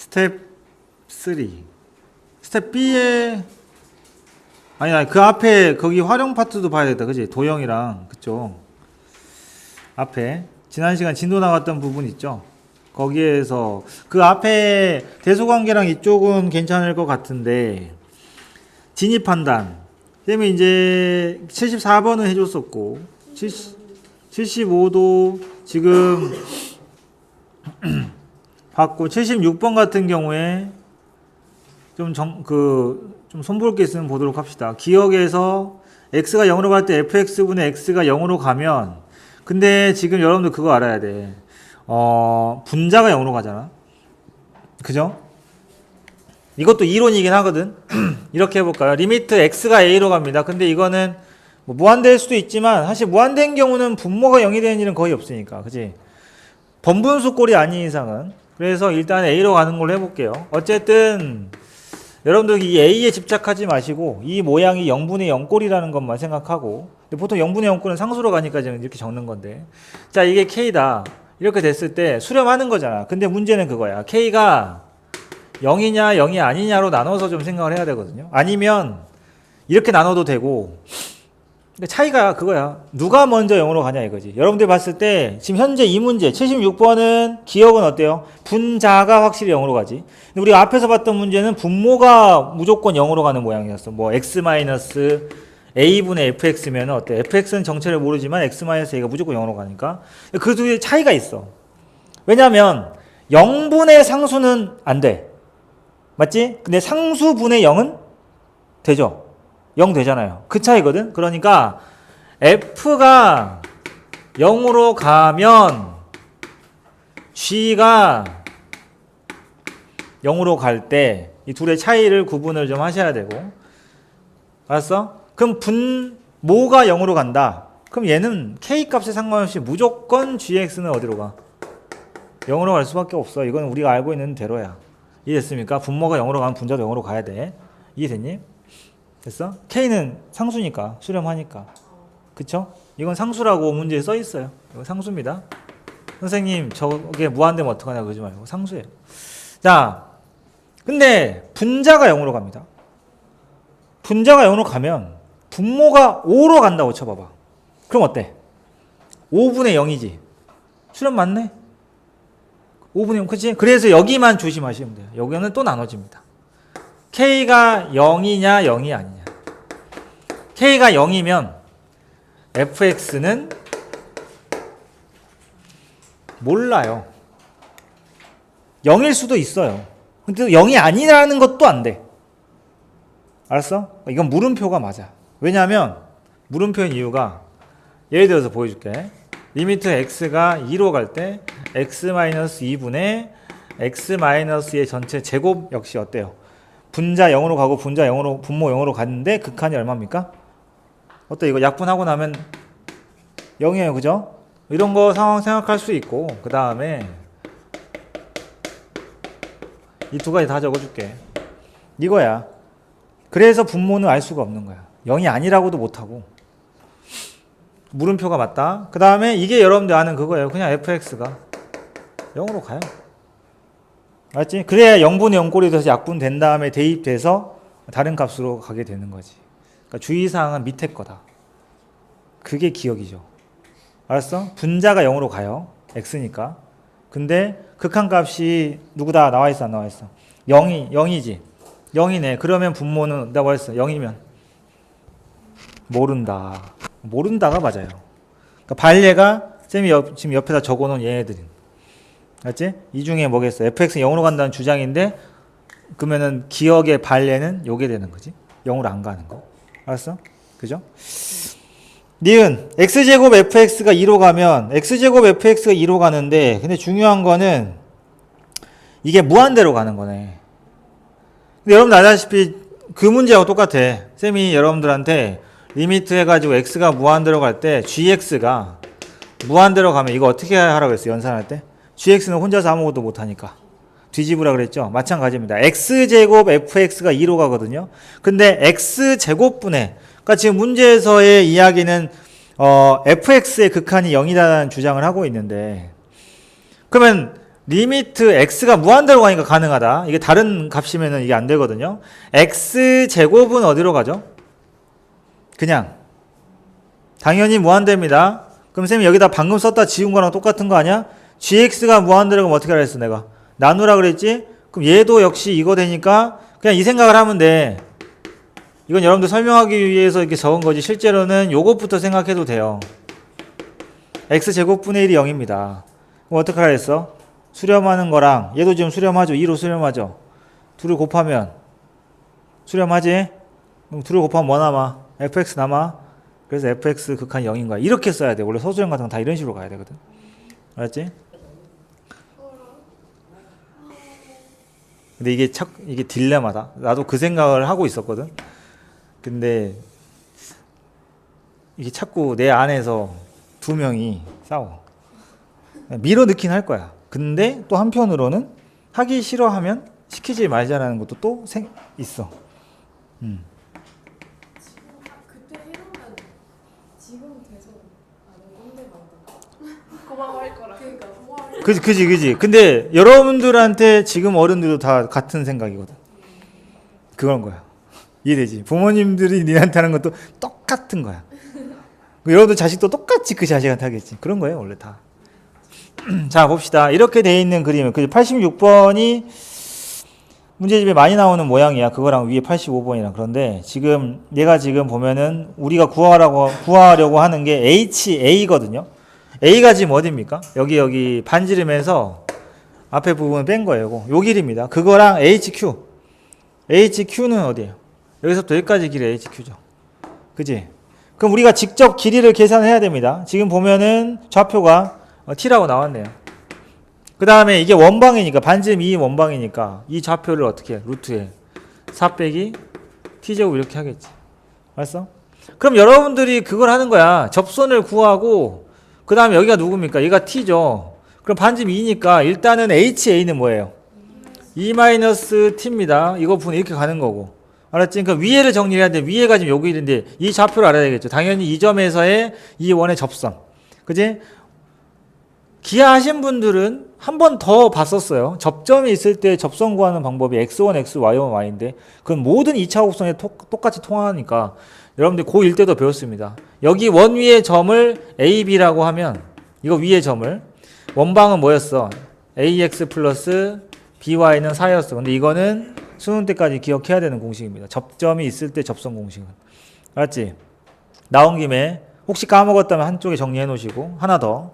스텝 3. 스텝 B에 아니 그 앞에 거기 활용 파트도 봐야겠다. 그지? 도형이랑 그쪽 앞에 지난 시간 진도 나갔던 부분 있죠? 거기에서 그 앞에 대소관계랑 이쪽은 괜찮을 것 같은데 진입 판단 쌤이 이제 74번은 해줬었고 75도 지금 받고 76번 같은 경우에 좀 손볼 게 있으면 보도록 합시다. 기억에서 x가 0으로 갈 때 fx분의 x가 0으로 가면 근데 지금 여러분들 그거 알아야 돼. 분자가 0으로 가잖아. 그죠? 이것도 이론이긴 하거든. 이렇게 해볼까요? 리미트 x가 a로 갑니다. 근데 이거는 뭐 무한대일 수도 있지만 사실 무한대인 경우는 분모가 0이 되는 일은 거의 없으니까. 그지? 번분수 꼴이 아닌 이상은. 그래서 일단 a로 가는 걸로 해볼게요. 어쨌든 여러분들 이 a에 집착하지 마시고 이 모양이 0분의 0꼴이라는 것만 생각하고 보통 0분의 0꼴은 상수로 가니까 이렇게 적는 건데 자 이게 k다. 이렇게 됐을 때 수렴하는 거잖아. 근데 문제는 그거야. k가 0이냐 0이 아니냐로 나눠서 좀 생각을 해야 되거든요. 아니면 이렇게 나눠도 되고 차이가 그거야. 누가 먼저 0으로 가냐 이거지. 여러분들 봤을 때 지금 현재 이 문제 76번은 기억은 어때요? 분자가 확실히 0으로 가지. 근데 우리가 앞에서 봤던 문제는 분모가 무조건 0으로 가는 모양이었어. 뭐 x-a분의 fx면 어때? fx는 정체를 모르지만 x-a가 무조건 0으로 가니까 그 둘의 차이가 있어. 왜냐면 0분의 상수는 안 돼. 맞지? 근데 상수분의 0은 되죠. 0 되잖아요. 그 차이거든. 그러니까 f가 0으로 가면 g가 0으로 갈 때 이 둘의 차이를 구분을 좀 하셔야 되고 알았어? 그럼 분모가 0으로 간다. 그럼 얘는 k 값에 상관없이 무조건 gx는 어디로 가? 0으로 갈 수밖에 없어. 이건 우리가 알고 있는 대로야. 이해됐습니까? 분모가 0으로 가면 분자도 0으로 가야 돼. 이해됐니? 됐어? k는 상수니까 수렴하니까 그쵸? 이건 상수라고 문제에 써 있어요. 이건 상수입니다. 선생님 저게 무한대면 어떡하냐 그러지 말고 상수예요. 자 근데 분자가 0으로 갑니다. 분자가 0으로 가면 분모가 5로 간다고 쳐봐봐. 그럼 어때? 5분의 0이지. 수렴 맞네? 5분의 0 그치? 그래서 여기만 조심하시면 돼요. 여기는 또 나눠집니다. k가 0이냐 0이 아니냐. k가 0이면 fx는 몰라요. 0일 수도 있어요. 근데 0이 아니라는 것도 안 돼. 알았어? 이건 물음표가 맞아. 왜냐하면 물음표인 이유가 예를 들어서 보여줄게. 리미트 x가 2로 갈 때 x-2분의 x-의 전체 제곱 역시 어때요? 분자 0으로 가고 분자 0으로 분모 0으로 갔는데 극한이 얼마입니까? 어때? 이거 약분하고 나면 0이에요. 그죠? 이런 거 상황 생각할 수 있고 그 다음에 이 두 가지 다 적어줄게. 이거야. 그래서 분모는 알 수가 없는 거야. 0이 아니라고도 못하고 물음표가 맞다. 그 다음에 이게 여러분들 아는 그거예요. 그냥 fx가 0으로 가요. 알았지? 그래야 0분의 0꼴이 돼서 약분된 다음에 대입돼서 다른 값으로 가게 되는 거지. 그러니까 주의사항은 밑에 거다. 그게 기억이죠. 알았어? 분자가 0으로 가요. x니까. 근데 극한값이 누구다? 나와있어 안 나와있어? 0이지. 0이네. 그러면 분모는 내가 뭐랬어? 0이면 모른다가 맞아요. 그러니까 발례가 쌤이 지금 옆에다 적어놓은 얘네들은 알았지? 이 중에 뭐겠어? fx는 0으로 간다는 주장인데 그러면은 기억의 발례는 요게 되는 거지. 0으로 안 가는 거. 알았어? 그죠? 니은 x제곱 fx가 2로 가면 x제곱 fx가 2로 가는데 근데 중요한 거는 이게 무한대로 가는 거네. 근데 여러분들 알다시피 그 문제하고 똑같아. 쌤이 여러분들한테 리미트 해가지고 x가 무한대로 갈 때 gx가 무한대로 가면 이거 어떻게 하라고 했어요? 연산할 때? gx는 혼자서 아무것도 못하니까 뒤집으라 그랬죠? 마찬가지입니다. x제곱 fx가 2로 가거든요. 근데 x제곱분의 그러니까 지금 문제에서의 이야기는 fx의 극한이 0이라는 주장을 하고 있는데 그러면 리미트 x가 무한대로 가니까 가능하다. 이게 다른 값이면은 이게 안 되거든요. x 제곱은 어디로 가죠? 그냥 당연히 무한대입니다. 그럼 쌤이 여기다 방금 썼다 지운 거랑 똑같은 거 아니야? gx가 무한대로 가면 어떻게 하라 했어 내가? 나누라 그랬지? 그럼 얘도 역시 이거 되니까 그냥 이 생각을 하면 돼. 이건 여러분들 설명하기 위해서 이렇게 적은 거지 실제로는 요것부터 생각해도 돼요. x제곱분의 1이 0입니다. 그럼 어떻게 하라 했어? 수렴하는 거랑 얘도 지금 수렴하죠. 2로 수렴하죠. 둘을 곱하면 수렴하지? 그럼 둘을 곱하면 뭐 남아? fx 남아. 그래서 fx 극한 0인 거야. 이렇게 써야 돼. 원래 서술형 같은 건 다 이런 식으로 가야 되거든. 알았지? 근데 이게 딜레마다. 나도 그 생각을 하고 있었거든. 근데 이게 자꾸 내 안에서 두 명이 싸워. 밀어넣긴 할 거야. 근데 또 한편으로는 하기 싫어하면 시키지 말자라는 것도 또 있어. 그때 해놓으면 지금 돼서 꼰대 나온다. 고마워할 거라. 그러니까 고마워할. 그지. 근데 여러분들한테 지금 어른들도 다 같은 생각이거든. 그런 거야. 이해되지? 부모님들이 니한테 하는 것도 똑같은 거야. 여러분들 자식도 똑같이 그 자식한테 하겠지. 그런 거예요, 원래 다. 자, 봅시다. 이렇게 돼 있는 그림은 86번이 문제집에 많이 나오는 모양이야. 그거랑 위에 85번이랑. 그런데 얘가 지금 보면은 우리가 구하려고 하는 게 HA거든요. A가 지금 어디입니까? 여기 반지름에서 앞에 부분을 뺀 거예요. 요 길입니다. 그거랑 HQ. HQ는 어디예요? 여기서부터 여기까지 길이 HQ죠. 그지? 그럼 우리가 직접 길이를 계산해야 됩니다. 지금 보면은 좌표가 T라고 나왔네요. 그 다음에 이게 원방이니까 반지름 2 원방이니까 이 좌표를 어떻게 해? 루트에 4 빼기 T제곱 이렇게 하겠지. 알았어? 그럼 여러분들이 그걸 하는 거야. 접선을 구하고 그 다음에 여기가 누굽니까? 얘가 T죠. 그럼 반지름 2니까 일단은 HA는 뭐예요? 2-T입니다. 이거 분해 이렇게 가는 거고. 알았지? 그러니까 위에를 정리해야 돼. 위에가 지금 여기 있는데 이 좌표를 알아야 되겠죠. 당연히 이 점에서의 이 원의 접선. 그지? 기하하신 분들은 한 번 더 봤었어요. 접점이 있을 때 접선 구하는 방법이 x1, x, y1, y인데 그건 모든 2차 곡선에 똑같이 통하니까 여러분들 고1 때도 배웠습니다. 여기 원 위의 점을 a, b라고 하면 이거 위의 점을 원방은 뭐였어? ax 플러스 by는 4였어. 근데 이거는 수능 때까지 기억해야 되는 공식입니다. 접점이 있을 때 접선 공식은. 알았지? 나온 김에 혹시 까먹었다면 한쪽에 정리해 놓으시고 하나 더.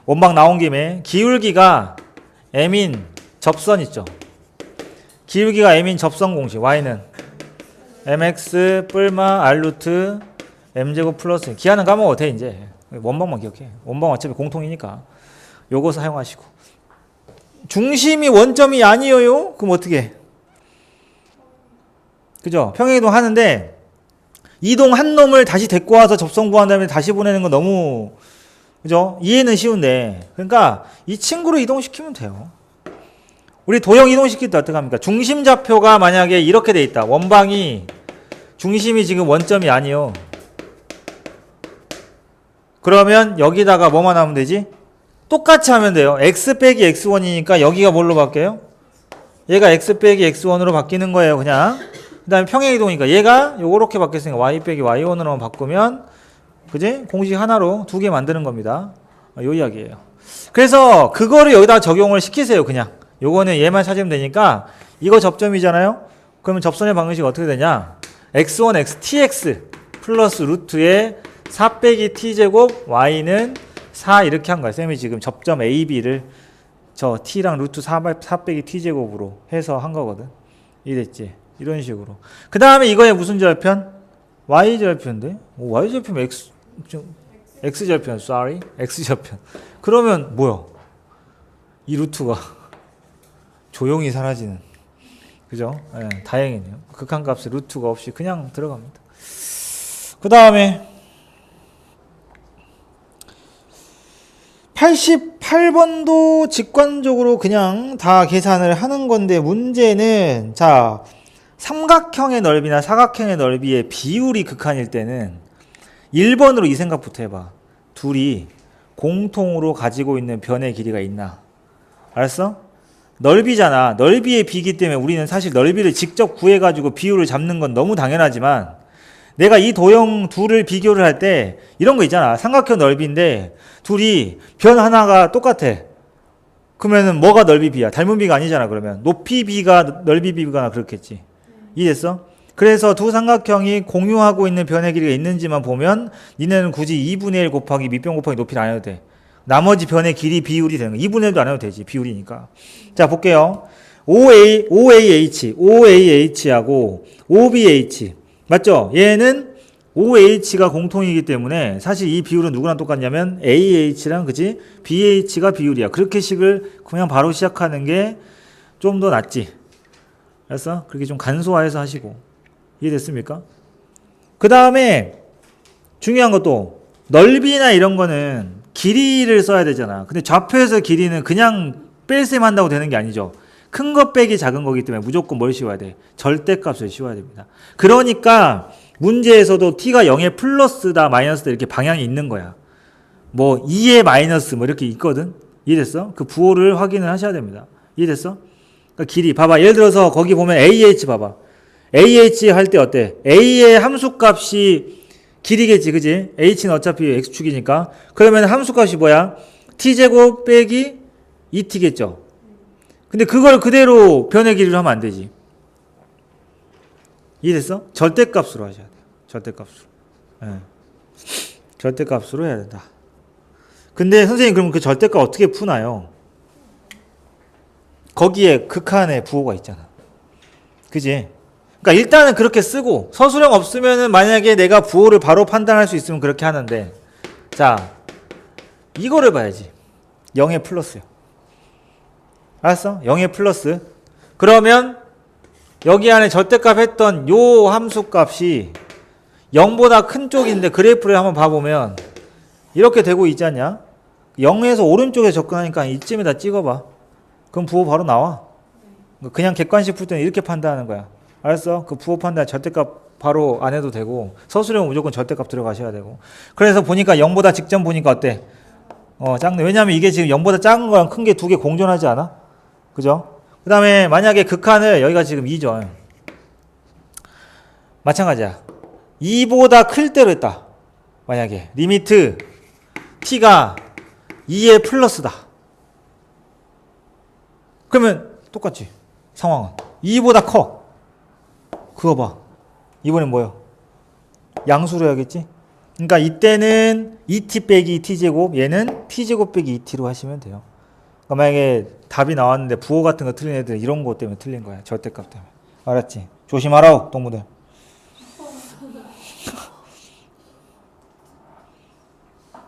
원방 나온 김에 기울기가 m인 접선 있죠. 기울기가 m인 접선 공식 y는 mx 뿔마 r 루트 m제곱 플러스 기하는 까먹어도 돼 이제. 원방만 기억해. 원방 어차피 공통이니까 요거 사용하시고. 중심이 원점이 아니에요? 그럼 어떻게 해? 그죠? 평행이동 하는데 이동한 놈을 다시 데리고 와서 접선 구한 다음에 다시 보내는 건 너무 그죠? 이해는 쉬운데 그러니까 이 친구를 이동시키면 돼요. 우리 도형 이동시킬 때 어떻게 합니까? 중심 좌표가 만약에 이렇게 돼 있다. 원방이 중심이 지금 원점이 아니요. 그러면 여기다가 뭐만 하면 되지? 똑같이 하면 돼요. x 빼기 x1이니까 여기가 뭘로 바뀌어요? 얘가 x 빼기 x1으로 바뀌는 거예요. 그냥. 그 다음에 평행이동이니까 얘가 요렇게 바뀌었으니까 y 빼기 y1으로만 바꾸면 그지? 공식 하나로 두 개 만드는 겁니다. 요 이야기예요. 그래서 그거를 여기다 적용을 시키세요. 그냥. 요거는 얘만 찾으면 되니까 이거 접점이잖아요. 그러면 접선의 방정식이 어떻게 되냐? x1, x, tx 플러스 루트에 4 빼기 t제곱 y는 4 이렇게 한 거야. 쌤이 지금 접점 a, b를 저 t랑 루트 4 빼기 t제곱으로 해서 한 거거든. 이해됐지? 이런 식으로. 그 다음에 이거에 무슨 절편? y절편인데? y절편 x절편, sorry. x절편. 그러면 뭐야? 이 루트가 조용히 사라지는. 그죠? 네, 다행이네요. 극한값에 루트가 없이 그냥 들어갑니다. 그 다음에 88번도 직관적으로 그냥 다 계산을 하는 건데 문제는 자 삼각형의 넓이나 사각형의 넓이의 비율이 극한일 때는 1번으로 이 생각부터 해봐. 둘이 공통으로 가지고 있는 변의 길이가 있나? 알았어? 넓이잖아. 넓이의 비이기 때문에 우리는 사실 넓이를 직접 구해가지고 비율을 잡는 건 너무 당연하지만 내가 이 도형 둘을 비교를 할 때 이런 거 있잖아. 삼각형 넓이인데 둘이 변 하나가 똑같아. 그러면은 뭐가 넓이 비야? 닮은 비가 아니잖아. 그러면 높이 비가 넓이 비가 그렇겠지. 이해됐어? 그래서 두 삼각형이 공유하고 있는 변의 길이가 있는지만 보면 니네는 굳이 2분의 1 곱하기 밑변 곱하기 높이를 안 해도 돼. 나머지 변의 길이 비율이 되는 거. 2분의 1도 안 해도 되지. 비율이니까. 자, 볼게요. OAH하고 OBH. 맞죠? 얘는 OH가 공통이기 때문에 사실 이 비율은 누구랑 똑같냐면 AH랑 그지? BH가 비율이야. 그렇게 식을 그냥 바로 시작하는 게 좀 더 낫지. 알았어? 그렇게 좀 간소화해서 하시고. 이해됐습니까? 그 다음에 중요한 것도 넓이나 이런 거는 길이를 써야 되잖아. 근데 좌표에서 길이는 그냥 뺄셈 한다고 되는 게 아니죠. 큰 거 빼기 작은 거기 때문에 무조건 뭘 씌워야 돼? 절대값을 씌워야 됩니다. 그러니까 문제에서도 t가 0에 플러스다 마이너스다 이렇게 방향이 있는 거야. 뭐 2에 마이너스 뭐 이렇게 있거든. 이해됐어? 그 부호를 확인을 하셔야 됩니다. 이해됐어? 그러니까 길이 봐봐. 예를 들어서 거기 보면 AH 봐봐. AH 할 때 어때? A의 함수값이 길이겠지, 그지? H는 어차피 X축이니까. 그러면 함수값이 뭐야? T제곱 빼기 2T겠죠? 근데 그걸 그대로 변의 길이로 하면 안 되지. 이해됐어? 절대값으로 하셔야 돼요. 절대값으로. 네. 절대값으로 해야 된다. 근데 선생님 그럼 그 절대값 어떻게 푸나요? 거기에 극한의 부호가 있잖아. 그지? 그러니까 일단은 그렇게 쓰고 서술형 없으면은 만약에 내가 부호를 바로 판단할 수 있으면 그렇게 하는데 자 이거를 봐야지. 0의 플러스요. 알았어? 0의 플러스. 그러면 여기 안에 절대값 했던 요 함수값이 0보다 큰 쪽인데 그래프를 한번 봐보면 이렇게 되고 있지 않냐? 0에서 오른쪽에 접근하니까 이쯤에다 찍어봐. 그럼 부호 바로 나와. 그냥 객관식 풀 때는 이렇게 판단하는 거야. 알았어? 그 부호 판단 절대값 바로 안 해도 되고 서술형 무조건 절대값 들어가셔야 되고. 그래서 보니까 0보다 직전 보니까 어때? 작네. 왜냐면 이게 지금 0보다 작은 거랑 큰 게 두 개 공존하지 않아? 그죠? 그 다음에 만약에 극한을 여기가 지금 2죠. 마찬가지야. 2보다 클 때로 했다. 만약에 리미트 t가 2의 플러스다. 그러면 똑같지. 상황은 2보다 커. 그거 봐. 이번엔 뭐예요? 양수로 해야겠지? 그러니까 이때는 2t 빼기 2t제곱, 얘는 t제곱 빼기 2t로 하시면 돼요. 그러니까 만약에 답이 나왔는데 부호 같은 거 틀린 애들 이런 거 때문에 틀린 거야. 절대값 때문에. 알았지? 조심하라고 동무들.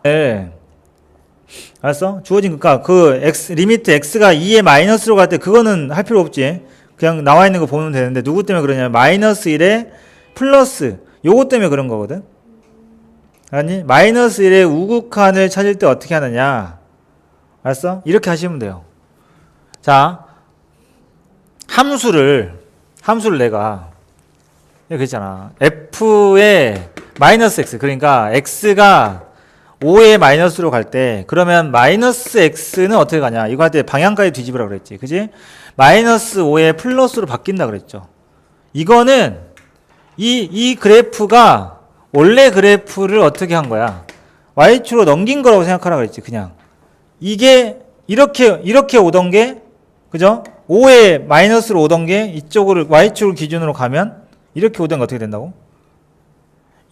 네. 알았어? 주어진 그니까 그 x 리미트 x가 2의 마이너스로 갈 때 그거는 할 필요 없지. 그냥 나와 있는 거 보면 되는데 누구 때문에 그러냐면 마이너스 1에 플러스 요거 때문에 그런 거거든. 아니 마이너스 1의 우극한을 찾을 때 어떻게 하느냐. 알았어? 이렇게 하시면 돼요. 자 함수를 내가 이렇게 했잖아. f의 마이너스 x 그러니까 x가 5의 마이너스로 갈 때 그러면 마이너스 x는 어떻게 가냐. 이거 할 때 방향까지 뒤집으라 그랬지. 그지? 마이너스 5의 플러스로 바뀐다 그랬죠. 이거는 이 그래프가 원래 그래프를 어떻게 한 거야. y축으로 넘긴 거라고 생각하라 그랬지. 그냥 이게 이렇게 오던 게 그죠? 5의 마이너스로 오던 게 이쪽으로 y축을 기준으로 가면 이렇게 오던 게 어떻게 된다고?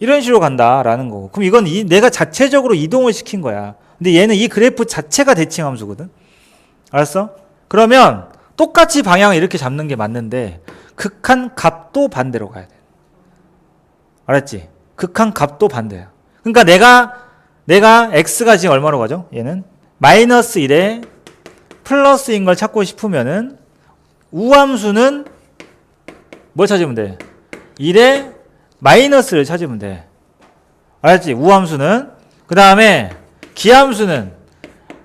이런 식으로 간다라는 거고. 그럼 이건 내가 자체적으로 이동을 시킨 거야. 근데 얘는 이 그래프 자체가 대칭 함수거든. 알았어? 그러면 똑같이 방향을 이렇게 잡는 게 맞는데 극한 값도 반대로 가야 돼. 알았지? 극한 값도 반대야. 그러니까 내가 x가 지금 얼마로 가죠? 얘는 마이너스 1에 플러스인 걸 찾고 싶으면은 우함수는 뭘 찾으면 돼? 1에 마이너스를 찾으면 돼. 알았지? 우함수는. 그 다음에 기함수는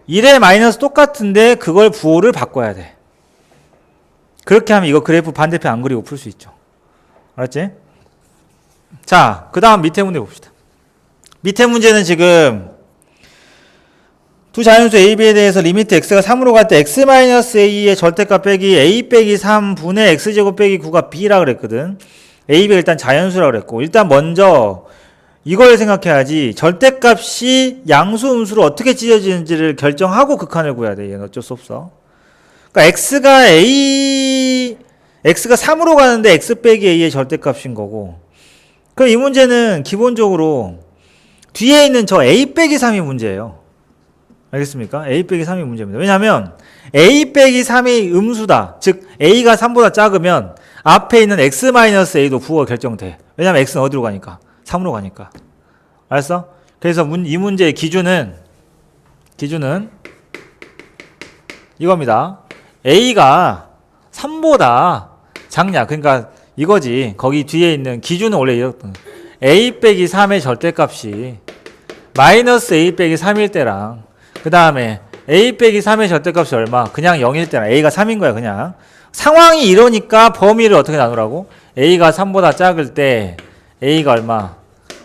1의 마이너스 똑같은데 그걸 부호를 바꿔야 돼. 그렇게 하면 이거 그래프 반대편 안 그리고 풀 수 있죠. 알았지? 자, 그 다음 밑에 문제 봅시다. 밑에 문제는 지금 두 자연수 A, B에 대해서 리미트 x가 3으로 갈 때 x-a의 절대값 빼기 a 빼기 3분의 x제곱 빼기 9가 b라 그랬거든. a, b가 일단 자연수라 그랬고, 일단 먼저 이걸 생각해야지. 절대값이 양수 음수로 어떻게 찢어지는지를 결정하고 극한을 구해야 돼. 얘는 어쩔 수 없어. 그러니까 x가 3으로 가는데 x 빼기 a의 절대값인 거고, 그럼 이 문제는 기본적으로 뒤에 있는 저 a 빼기 3이 문제예요. 알겠습니까? a 빼기 3이 문제입니다. 왜냐하면 a 빼기 3이 음수다. 즉 a가 3보다 작으면 앞에 있는 x-a도 부호가 결정돼. 왜냐하면 x는 어디로 가니까? 3으로 가니까. 알았어? 그래서 이 문제의 기준은 이겁니다. a가 3보다 작냐. 그러니까 이거지. 거기 뒤에 있는 기준은 원래 이렇거든. a 빼기 3의 절대값이 마이너스 a 빼기 3일 때랑, 그 다음에 a 빼기 3의 절대값이 얼마? 그냥 0일 때랑 a가 3인 거야. 그냥 상황이 이러니까 범위를 어떻게 나누라고? a가 3보다 작을 때 a가 얼마?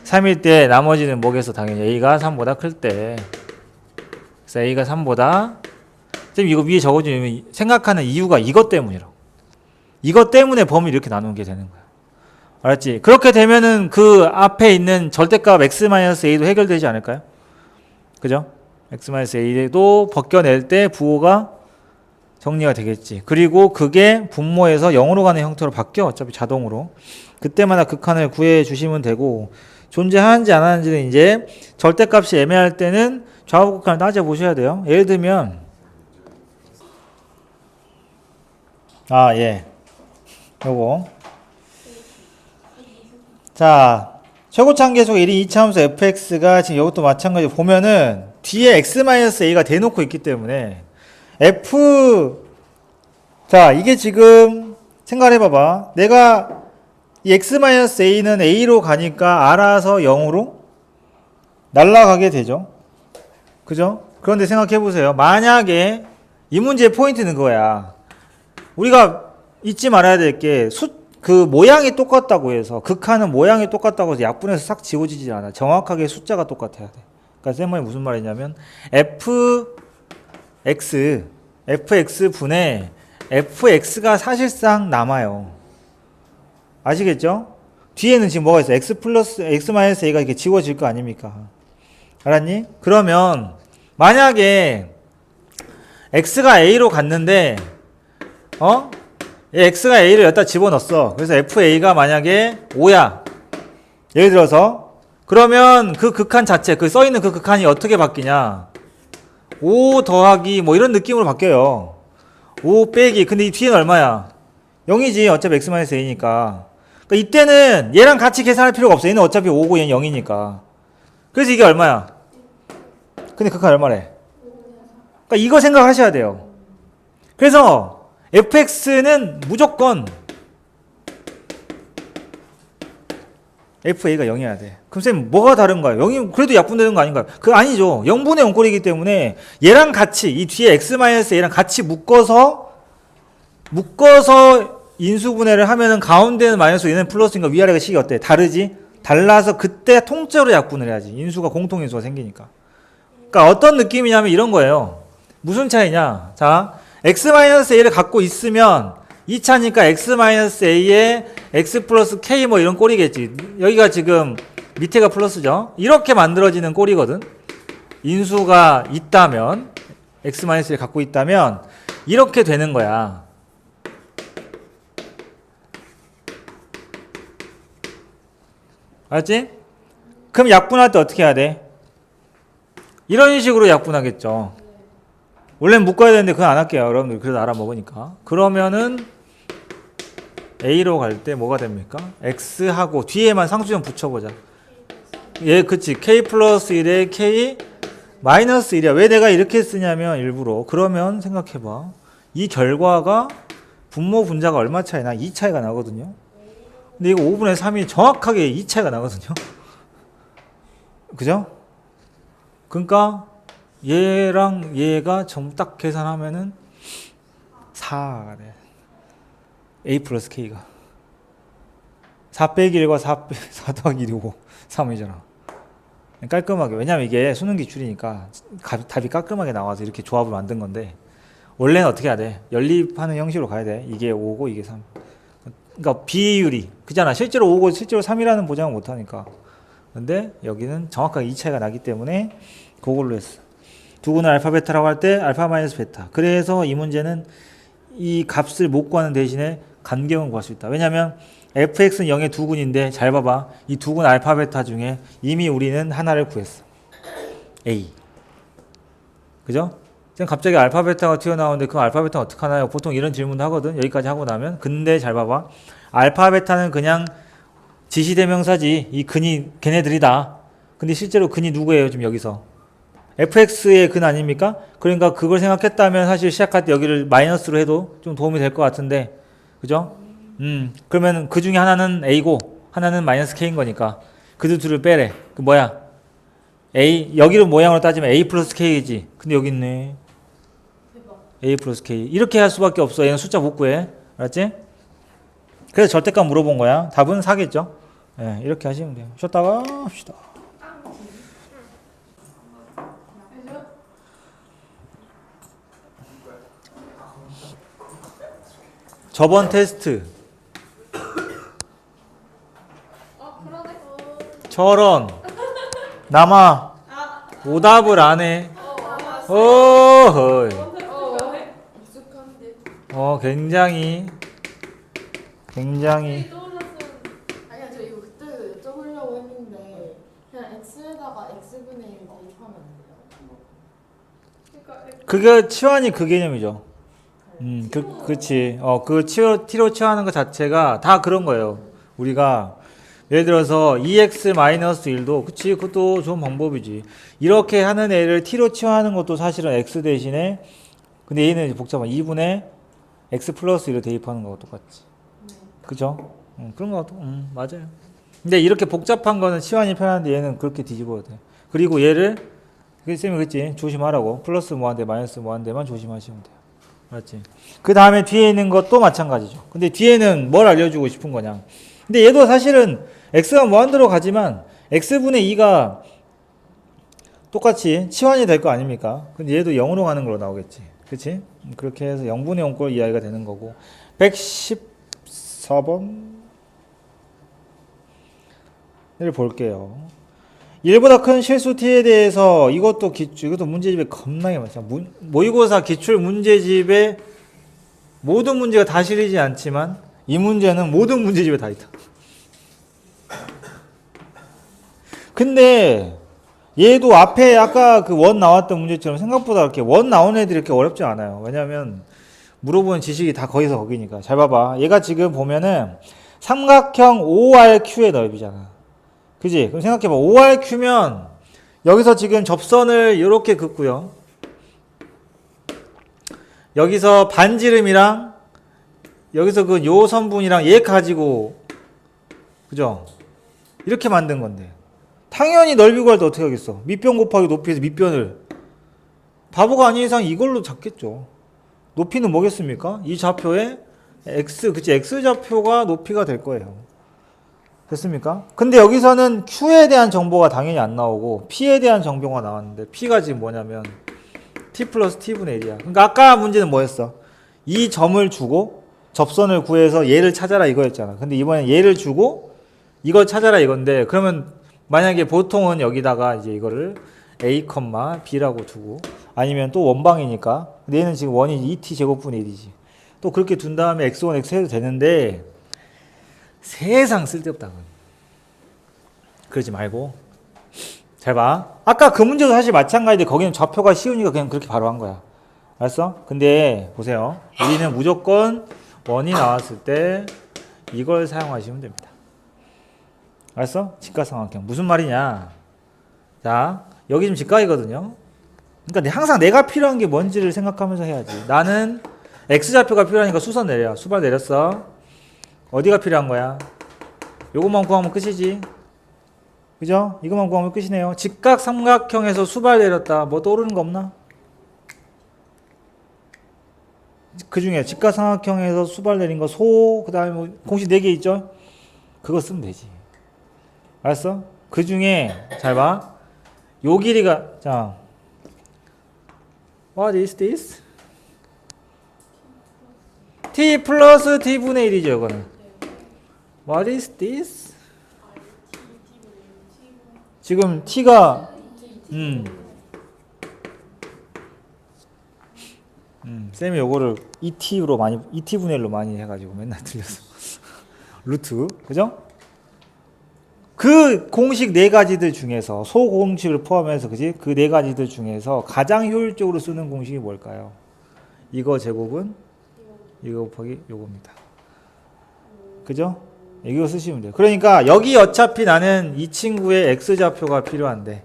3일 때 나머지는 뭐겠어? 당연히 a가 3보다 클 때. 그래서 a가 3보다, 지금 이거 위에 적어주면 생각하는 이유가 이것 때문이라고. 이것 때문에 범위를 이렇게 나누는 게 되는 거야. 알았지? 그렇게 되면은 그 앞에 있는 절대값 x-a도 해결되지 않을까요? 그죠? x-a도 벗겨낼 때 부호가 정리가 되겠지. 그리고 그게 분모에서 0으로 가는 형태로 바뀌어. 어차피 자동으로. 그때마다 극한을 구해 주시면 되고, 존재하는지 안 하는지는 이제 절대값이 애매할 때는 좌우 극한을 따져보셔야 돼요. 예를 들면 요거. 자, 최고차항 계속 1인 2차함수 fx가 지금 이것도 마찬가지로 보면은 뒤에 x-a가 대놓고 있기 때문에 자, 이게 지금 생각해봐봐. 내가 이 x-a는 a로 가니까 알아서 0으로 날아가게 되죠. 그죠? 그런데 생각해보세요. 만약에 이 문제의 포인트는 그거야. 우리가 잊지 말아야 될 게 그 모양이 똑같다고 해서, 극한은 모양이 똑같다고 해서 약분해서 싹 지워지지 않아. 정확하게 숫자가 똑같아야 돼. 그러니까 쌤이 무슨 말이냐면 fx 분의 fx가 사실상 남아요. 아시겠죠? 뒤에는 지금 뭐가 있어? x 플러스 x-a가 이렇게 지워질 거 아닙니까? 알았니? 그러면 만약에 x가 a로 갔는데 x가 a를 여기다 집어넣었어. 그래서 fa가 만약에 5야. 예를 들어서. 그러면 그 극한 자체, 그 써있는 그 극한이 어떻게 바뀌냐. 5 더하기 뭐 이런 느낌으로 바뀌어요. 5 빼기. 근데 이 뒤에는 얼마야? 0이지. 어차피 x-a니까. 그러니까 이때는 얘랑 같이 계산할 필요가 없어. 얘는 어차피 5고 얘는 0이니까. 그래서 이게 얼마야? 근데 극한 얼마래? 그러니까 이거 생각하셔야 돼요. 그래서 fx는 무조건 fa가 0이어야 돼. 그럼 쌤 뭐가 다른가요? 0이 그래도 약분되는 거 아닌가요? 그거 아니죠. 0분의 0꼴이기 때문에 얘랑 같이 이 뒤에 x-a랑 같이 묶어서 인수분해를 하면은 가운데는 마이너스 얘는 플러스인가 위아래가 식이 어때? 다르지? 달라서 그때 통째로 약분을 해야지. 인수가 공통인수가 생기니까. 그러니까 어떤 느낌이냐면 이런 거예요. 무슨 차이냐? 자, x-a를 갖고 있으면 2차니까 x-a에 x 플러스 k 뭐 이런 꼴이겠지. 여기가 지금 밑에가 플러스죠. 이렇게 만들어지는 꼴이거든. 인수가 있다면, x-를 갖고 있다면 이렇게 되는 거야. 알았지? 그럼 약분할 때 어떻게 해야 돼? 이런 식으로 약분하겠죠. 원래는 묶어야 되는데 그건 안 할게요. 여러분들 그래도 알아먹으니까. 그러면은 A로 갈 때 뭐가 됩니까? X하고 뒤에만 상수점 붙여보자. 예, 그치. K 플러스 1에 K 마이너스 1이야. 왜 내가 이렇게 쓰냐면 일부러. 그러면 생각해봐. 이 결과가 분모 분자가 얼마 차이나? 2 차이가 나거든요. 근데 이거 5분의 3이 정확하게 2 차이가 나거든요. 그죠? 그러니까 얘랑 얘가 전부 딱 계산하면은 4가 돼. A 플러스 K가 4 빼기 1과 4 더하기 1이고 3이잖아. 깔끔하게. 왜냐면 이게 수능 기출이니까 답이 깔끔하게 나와서 이렇게 조합을 만든 건데, 원래는 어떻게 해야 돼? 연립하는 형식으로 가야 돼. 이게 5고 이게 3. 그러니까 비율이 그잖아. 실제로 5고 실제로 3이라는 보장을 못 하니까. 근데 여기는 정확하게 이 차이가 나기 때문에 그걸로 했어. 두근을 알파 베타라고 할 때 알파 마이너스 베타. 그래서 이 문제는 이 값을 못 구하는 대신에 간격은 구할 수 있다. 왜냐면 fx는 0의 두근인데 잘 봐봐. 이 두근 알파 베타 중에 이미 우리는 하나를 구했어. a. 그죠? 지금 갑자기 알파 베타가 튀어나오는데 그 알파 베타는 어떡하나요? 보통 이런 질문도 하거든. 여기까지 하고 나면. 근데 잘 봐봐. 알파 베타는 그냥 지시대명사지. 이 근이 걔네들이다. 근데 실제로 근이 누구예요? 지금 여기서. fx의 근 아닙니까? 그러니까 그걸 생각했다면 사실 시작할 때 여기를 마이너스로 해도 좀 도움이 될 것 같은데. 그죠? 그러면 그 중에 하나는 a고 하나는 마이너스 k인 거니까 그 둘을 빼래. 그 뭐야? a 여기로 모양으로 따지면 a 플러스 k이지. 근데 여기 있네. 대박. a 플러스 k. 이렇게 할 수밖에 없어. 얘는 숫자 못 구해. 알았지? 그래서 절대값 물어본 거야. 답은 4겠죠? 예, 이렇게 하시면 돼요. 쉬었다가 합시다. 저번 테스트 그러네. 저런 남아 오답을 안 해. 맞았어. 어허이. 익숙한데. 굉장히 아니야, 저 이거 그때 여쭤보려고 했는데 그냥 x에다가 x분의 1 대입하면 안 돼요? 그게 치환이 그 개념이죠. 그렇지. 그 t로 치환하는 것 자체가 다 그런 거예요. 우리가 예를 들어서 2x-1도 그치, 그것도 좋은 방법이지. 이렇게 하는 애를 t로 치환하는 것도 사실은 x 대신에, 근데 얘는 복잡한 2분의 x 플러스 1을 대입하는 거와 똑같지. 그죠? 그런 거 같아. 맞아요. 근데 이렇게 복잡한 거는 치환이 편한데 얘는 그렇게 뒤집어도 돼. 그리고 얘를 쌤이 그랬지. 조심하라고. 플러스 뭐한데 마이너스 뭐한데만 조심하시면 돼요. 맞지? 그 다음에 뒤에 있는 것도 마찬가지죠. 근데 뒤에는 뭘 알려주고 싶은 거냐. 근데 얘도 사실은 x가 무한대로 가지만 x분의 2가 똑같이 치환이 될 거 아닙니까? 근데 얘도 0으로 가는 걸로 나오겠지. 그치? 그렇게 해서 0분의 0꼴 이하가 되는 거고. 114번을 볼게요. 1보다 큰 실수 t에 대해서 이것도 문제집에 겁나게 많죠. 모의고사 기출 문제집에 모든 문제가 다 실리지 않지만 이 문제는 모든 문제집에 다 있다. 근데 얘도 앞에 아까 그 원 나왔던 문제처럼 생각보다 이렇게 원 나온 애들이 이렇게 어렵지 않아요. 왜냐면 물어보는 지식이 다 거기서 거기니까. 잘 봐봐. 얘가 지금 보면은 삼각형 ORQ의 넓이잖아. 그지? 그럼 생각해봐. ORQ면 여기서 지금 접선을 이렇게 긋고요. 여기서 반지름이랑 여기서 그 요선분이랑 얘 가지고, 그죠? 이렇게 만든 건데. 당연히 넓이 구할 때 어떻게 하겠어? 밑변 곱하기 높이에서 밑변을. 바보가 아닌 이상 이걸로 잡겠죠. 높이는 뭐겠습니까? 이 좌표에 X좌표가 높이가 될 거예요. 됐습니까? 근데 여기서는 Q에 대한 정보가 당연히 안 나오고 P에 대한 정보가 나왔는데 P가 지금 뭐냐면 T 플러스 T분의 1이야. 그러니까 아까 문제는 뭐였어? 이 점을 주고 접선을 구해서 얘를 찾아라 이거였잖아. 근데 이번엔 얘를 주고 이걸 찾아라 이건데, 그러면 만약에 보통은 여기다가 이제 이거를 A, B라고 두고, 아니면 또 원방이니까, 근데 얘는 지금 원이 2t 제곱분의 1이지. 또 그렇게 둔 다음에 x1, x 해도 되는데 세상 쓸데없다. 그러지 말고 잘 봐. 아까 그 문제도 사실 마찬가지인데 거기는 좌표가 쉬우니까 그냥 그렇게 바로 한 거야. 알았어? 근데 보세요. 우리는 무조건 원이 나왔을 때 이걸 사용하시면 됩니다. 알았어? 직각삼각형. 무슨 말이냐? 자, 여기 지금 직각이거든요. 그러니까 항상 내가 필요한 게 뭔지를 생각하면서 해야지. 나는 x좌표가 필요하니까 수선 내려. 수발 내렸어. 어디가 필요한 거야? 요것만 구하면 끝이지. 그죠? 이것만 구하면 끝이네요. 직각삼각형에서 수발 내렸다. 뭐 떠오르는 거 없나? 그 중에 직각삼각형에서 수발 내린 거 그 다음에 뭐 공식 4개 있죠? 그거 쓰면 되지. 알았어? 그 중에 잘 봐. 요 길이가 자 What is this? t 플러스 t분의 1이죠 이거는. What is this? 지금 t가 쌤이 요거를 2t로 많이 2t분의 1로 많이 해가지고 맨날 틀렸어. 루트 그죠? 그 공식 네 가지들 중에서 소공식을 포함해서 그지? 그 네 가지들 중에서 가장 효율적으로 쓰는 공식이 뭘까요? 이거 제곱은 이거 곱하기 요겁니다. 그죠? 이거 쓰시면 돼요. 그러니까 여기 어차피 나는 이 친구의 x좌표가 필요한데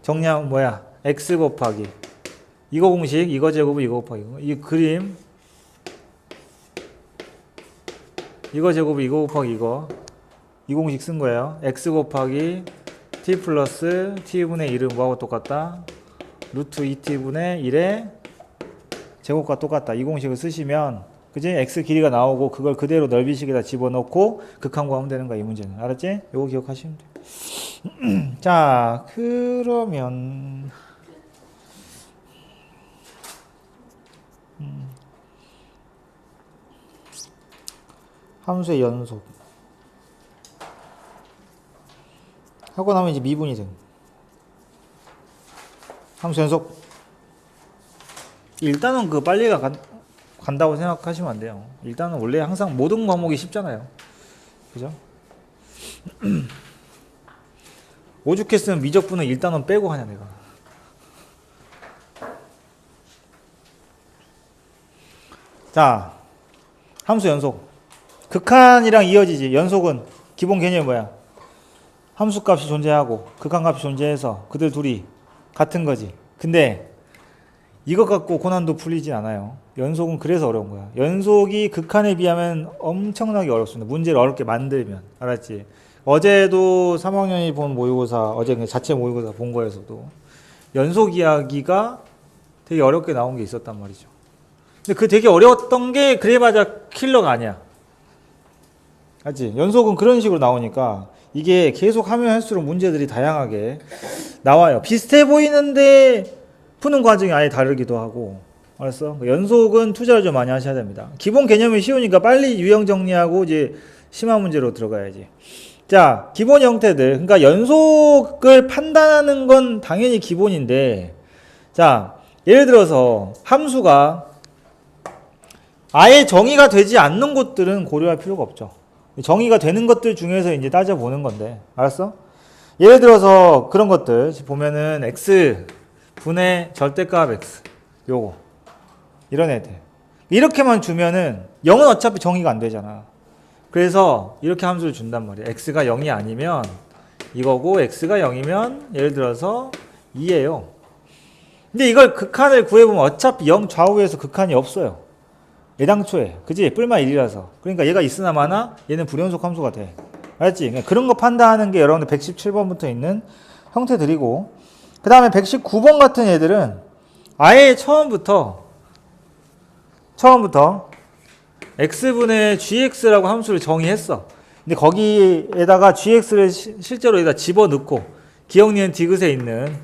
정리하면 뭐야? x 곱하기 이거 공식 이거 제곱은 이거 곱하기 이 그림 이거 제곱은 이거 곱하기 이거 이 공식 쓴 거예요. x 곱하기 t 플러스 t분의 1은 뭐하고 똑같다? 루트 2t분의 1의 제곱과 똑같다. 이 공식을 쓰시면 그지? x 길이가 나오고 그걸 그대로 넓이식에다 집어넣고 극한 구하면 되는 거야 이 문제는. 알았지? 요거 기억하시면 돼요. 자 그러면 함수의 연속 하고 나면 이제 미분이 돼. 함수 연속 일단은 그 빨리가 간다고 생각하시면 안 돼요. 일단은 원래 항상 모든 과목이 쉽잖아요. 그죠? 오죽했으면 미적분은 일단은 빼고 하냐 내가. 자 함수 연속 극한이랑 이어지지. 연속은 기본 개념이 뭐야? 함수값이 존재하고 극한값이 존재해서 그들 둘이 같은 거지. 근데 이것 갖고 고난도 풀리진 않아요. 연속은 그래서 어려운 거야. 연속이 극한에 비하면 엄청나게 어렵습니다. 문제를 어렵게 만들면. 알았지? 어제도 3학년이 본 모의고사, 어제 그냥 자체 모의고사 본 거에서도 연속 이야기가 되게 어렵게 나온 게 있었단 말이죠. 근데 그 되게 어려웠던 게 그래봤자 킬러가 아니야. 알지? 연속은 그런 식으로 나오니까 이게 계속 하면 할수록 문제들이 다양하게 나와요. 비슷해 보이는데 푸는 과정이 아예 다르기도 하고. 알았어? 연속은 투자를 좀 많이 하셔야 됩니다. 기본 개념이 쉬우니까 빨리 유형 정리하고 이제 심화 문제로 들어가야지. 자, 기본 형태들. 그러니까 연속을 판단하는 건 당연히 기본인데, 자, 예를 들어서 함수가 아예 정의가 되지 않는 것들은 고려할 필요가 없죠. 정의가 되는 것들 중에서 이제 따져보는 건데, 알았어? 예를 들어서 그런 것들 보면은 x 분의 절대값 x 요거 이런 애들 이렇게만 주면은 0은 어차피 정의가 안 되잖아. 그래서 이렇게 함수를 준단 말이야. x가 0이 아니면 이거고 x가 0이면 예를 들어서 2예요. 근데 이걸 극한을 구해보면 어차피 0 좌우에서 극한이 없어요. 애당초에 그지? 뿔만 1이라서. 그러니까 얘가 있으나 마나 얘는 불연속 함수가 돼. 알았지? 그러니까 그런 거 판단하는 게 여러분들 117번부터 있는 형태들이고, 그 다음에 119번 같은 애들은 아예 처음부터 x분의 gx라고 함수를 정의했어. 근데 거기에다가 gx를 실제로 여기다 집어넣고 기억 니은 디귿에 있는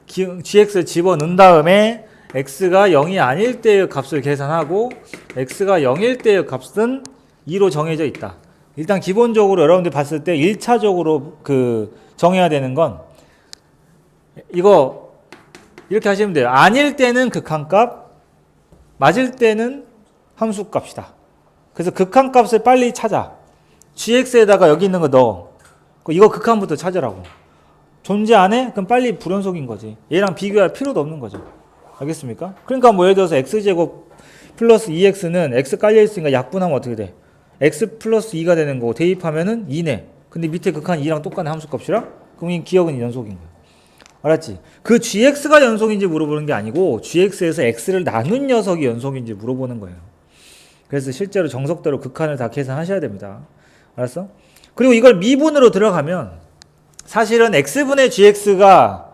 gx를 집어넣은 다음에 x가 0이 아닐 때의 값을 계산하고 x가 0일 때의 값은 2로 정해져 있다. 일단 기본적으로 여러분들 봤을 때 1차적으로 그 정해야 되는 건 이거 이렇게 하시면 돼요. 아닐 때는 극한값, 맞을 때는 함수값이다. 그래서 극한값을 빨리 찾아. gx에다가 여기 있는 거 넣어. 이거 극한부터 찾으라고. 존재 안 해? 그럼 빨리 불연속인 거지. 얘랑 비교할 필요도 없는 거죠. 알겠습니까? 그러니까 뭐 예를 들어서 x제곱 플러스 2x는 x 깔려있으니까 약분하면 어떻게 돼? x 플러스 2가 되는 거고 대입하면은 2네. 근데 밑에 극한 2랑 똑같은 함수값이라? 그럼 이 기억은 연속인 거야. 알았지? 그 gx가 연속인지 물어보는 게 아니고 gx에서 x를 나눈 녀석이 연속인지 물어보는 거예요. 그래서 실제로 정석대로 극한을 다 계산하셔야 됩니다. 알았어? 그리고 이걸 미분으로 들어가면 사실은 x분의 gx가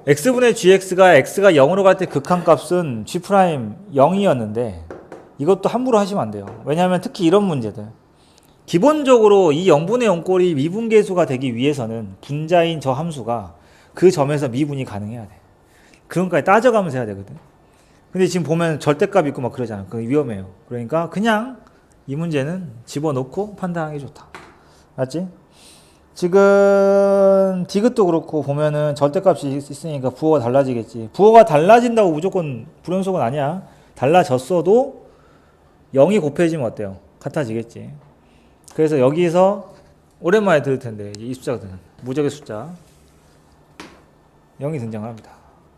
x가 0으로 갈 때 극한값은 g' 0이었는데 이것도 함부로 하시면 안 돼요. 왜냐하면 특히 이런 문제들 기본적으로 이 0분의 0꼴이 미분계수가 되기 위해서는 분자인 저 함수가 그 점에서 미분이 가능해야 돼. 그런 것까지 따져가면서 해야 되거든. 근데 지금 보면 절대값 있고 막 그러잖아. 그거 위험해요. 그러니까 그냥 이 문제는 집어넣고 판단하는 게 좋다. 맞지? 지금 디귿도 그렇고 보면은 절대값이 있으니까 부호가 달라지겠지. 부호가 달라진다고 무조건 불연속은 아니야. 달라졌어도 0이 곱해지면 어때요? 같아지겠지. 그래서 여기서 오랜만에 들을 텐데 이 숫자거든. 무적의 숫자 0이 등장합니다.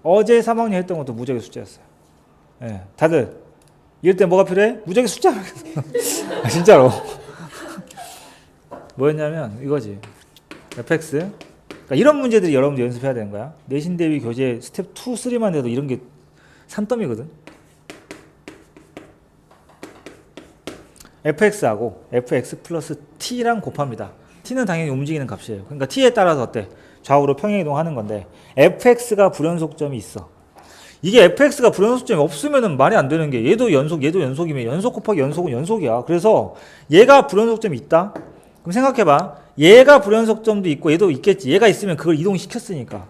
어제 3학년 했던 것도 무적의 숫자였어요. 예, 다들 이럴 때 뭐가 필요해? 무적의 숫자. 아, 진짜로. 뭐였냐면 이거지. fx. 그러니까 이런 문제들이 여러분들 연습해야 되는 거야. 내신 대비 교재 스텝 2, 3만 돼도 이런 게 산더미거든. fx하고 fx 플러스 t랑 곱합니다. t는 당연히 움직이는 값이에요. 그러니까 t에 따라서 어때? 좌우로 평행이동하는 건데 fx가 불연속점이 있어. 이게 fx가 불연속점이 없으면은 말이 안 되는 게 얘도 연속이면 연속 곱하기 연속은 연속이야. 그래서 얘가 불연속점이 있다? 그럼 생각해봐. 얘가 불연속점도 있고 얘도 있겠지. 얘가 있으면 그걸 이동시켰으니까.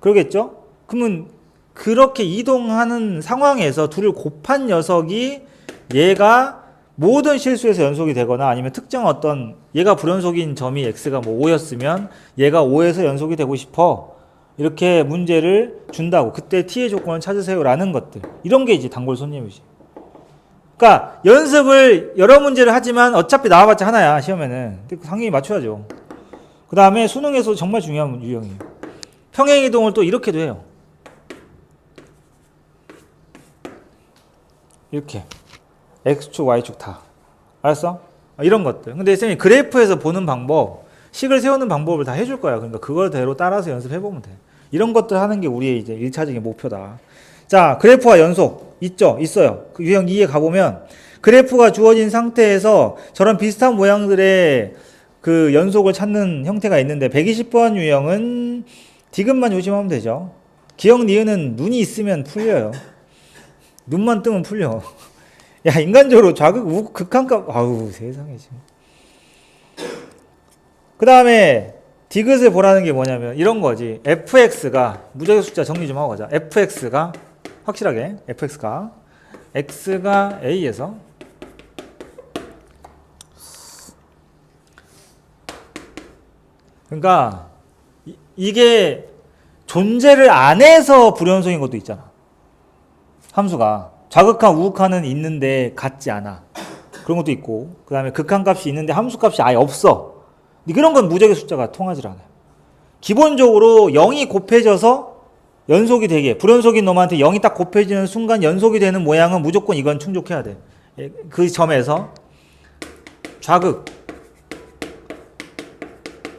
그러겠죠? 그러면 그렇게 이동하는 상황에서 둘을 곱한 녀석이 얘가 모든 실수에서 연속이 되거나 아니면 특정 어떤 얘가 불연속인 점이 x가 뭐 5였으면 얘가 5에서 연속이 되고 싶어. 이렇게 문제를 준다고. 그때 t의 조건을 찾으세요 라는 것들. 이런 게 이제 단골 손님이지. 그러니까 연습을 여러 문제를 하지만 어차피 나와봤자 하나야 시험에는. 근데 당연히 맞춰야죠. 그 다음에 수능에서 정말 중요한 유형이에요. 평행이동을 또 이렇게도 해요. 이렇게 x축 y축 다. 알았어? 이런 것들. 근데 쌤이 그래프에서 보는 방법, 식을 세우는 방법을 다 해줄 거야. 그러니까 그거대로 따라서 연습해보면 돼. 이런 것들 하는 게 우리의 이제 1차적인 목표다. 자, 그래프와 연속 있죠? 있어요. 그 유형 2에 가보면 그래프가 주어진 상태에서 저런 비슷한 모양들의 그 연속을 찾는 형태가 있는데 120번 유형은 디귿만 조심하면 되죠. 기억 니은은 눈이 있으면 풀려요. 눈만 뜨면 풀려. 야, 인간적으로 좌극, 우극, 극한값, 아우, 세상에, 지금. 그 다음에, 디귿을 보라는 게 뭐냐면, 이런 거지. fx가, 무적의 숫자 정리 좀 하고 가자. fx가, 확실하게, fx가, x가 a에서, 그러니까, 이게 존재를 안 해서 불연속인 것도 있잖아. 함수가. 좌극한 우극한은 있는데 같지 않아. 그런 것도 있고 그 다음에 극한값이 있는데 함수값이 아예 없어. 근데 그런 건 무적의 숫자가 통하지 않아요. 기본적으로 0이 곱해져서 연속이 되게 불연속인 놈한테 0이 딱 곱해지는 순간 연속이 되는 모양은 무조건 이건 충족해야 돼. 그 점에서 좌극,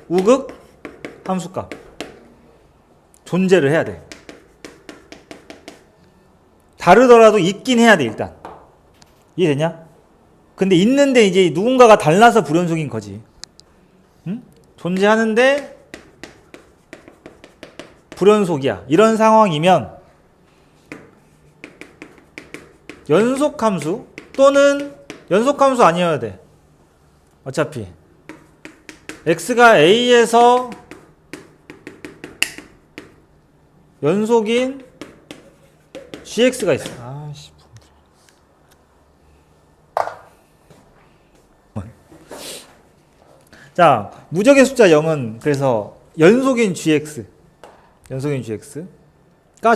우극, 함수값 존재를 해야 돼. 다르더라도 있긴 해야 돼 일단. 이해되냐? 근데 있는데 이제 누군가가 달라서 불연속인 거지. 응? 존재하는데 불연속이야. 이런 상황이면 연속함수 또는 연속함수 아니어야 돼. 어차피 x가 a에서 연속인 gx가 있어. 아씨. 자, 무적의 숫자 0은 그래서 연속인 gx가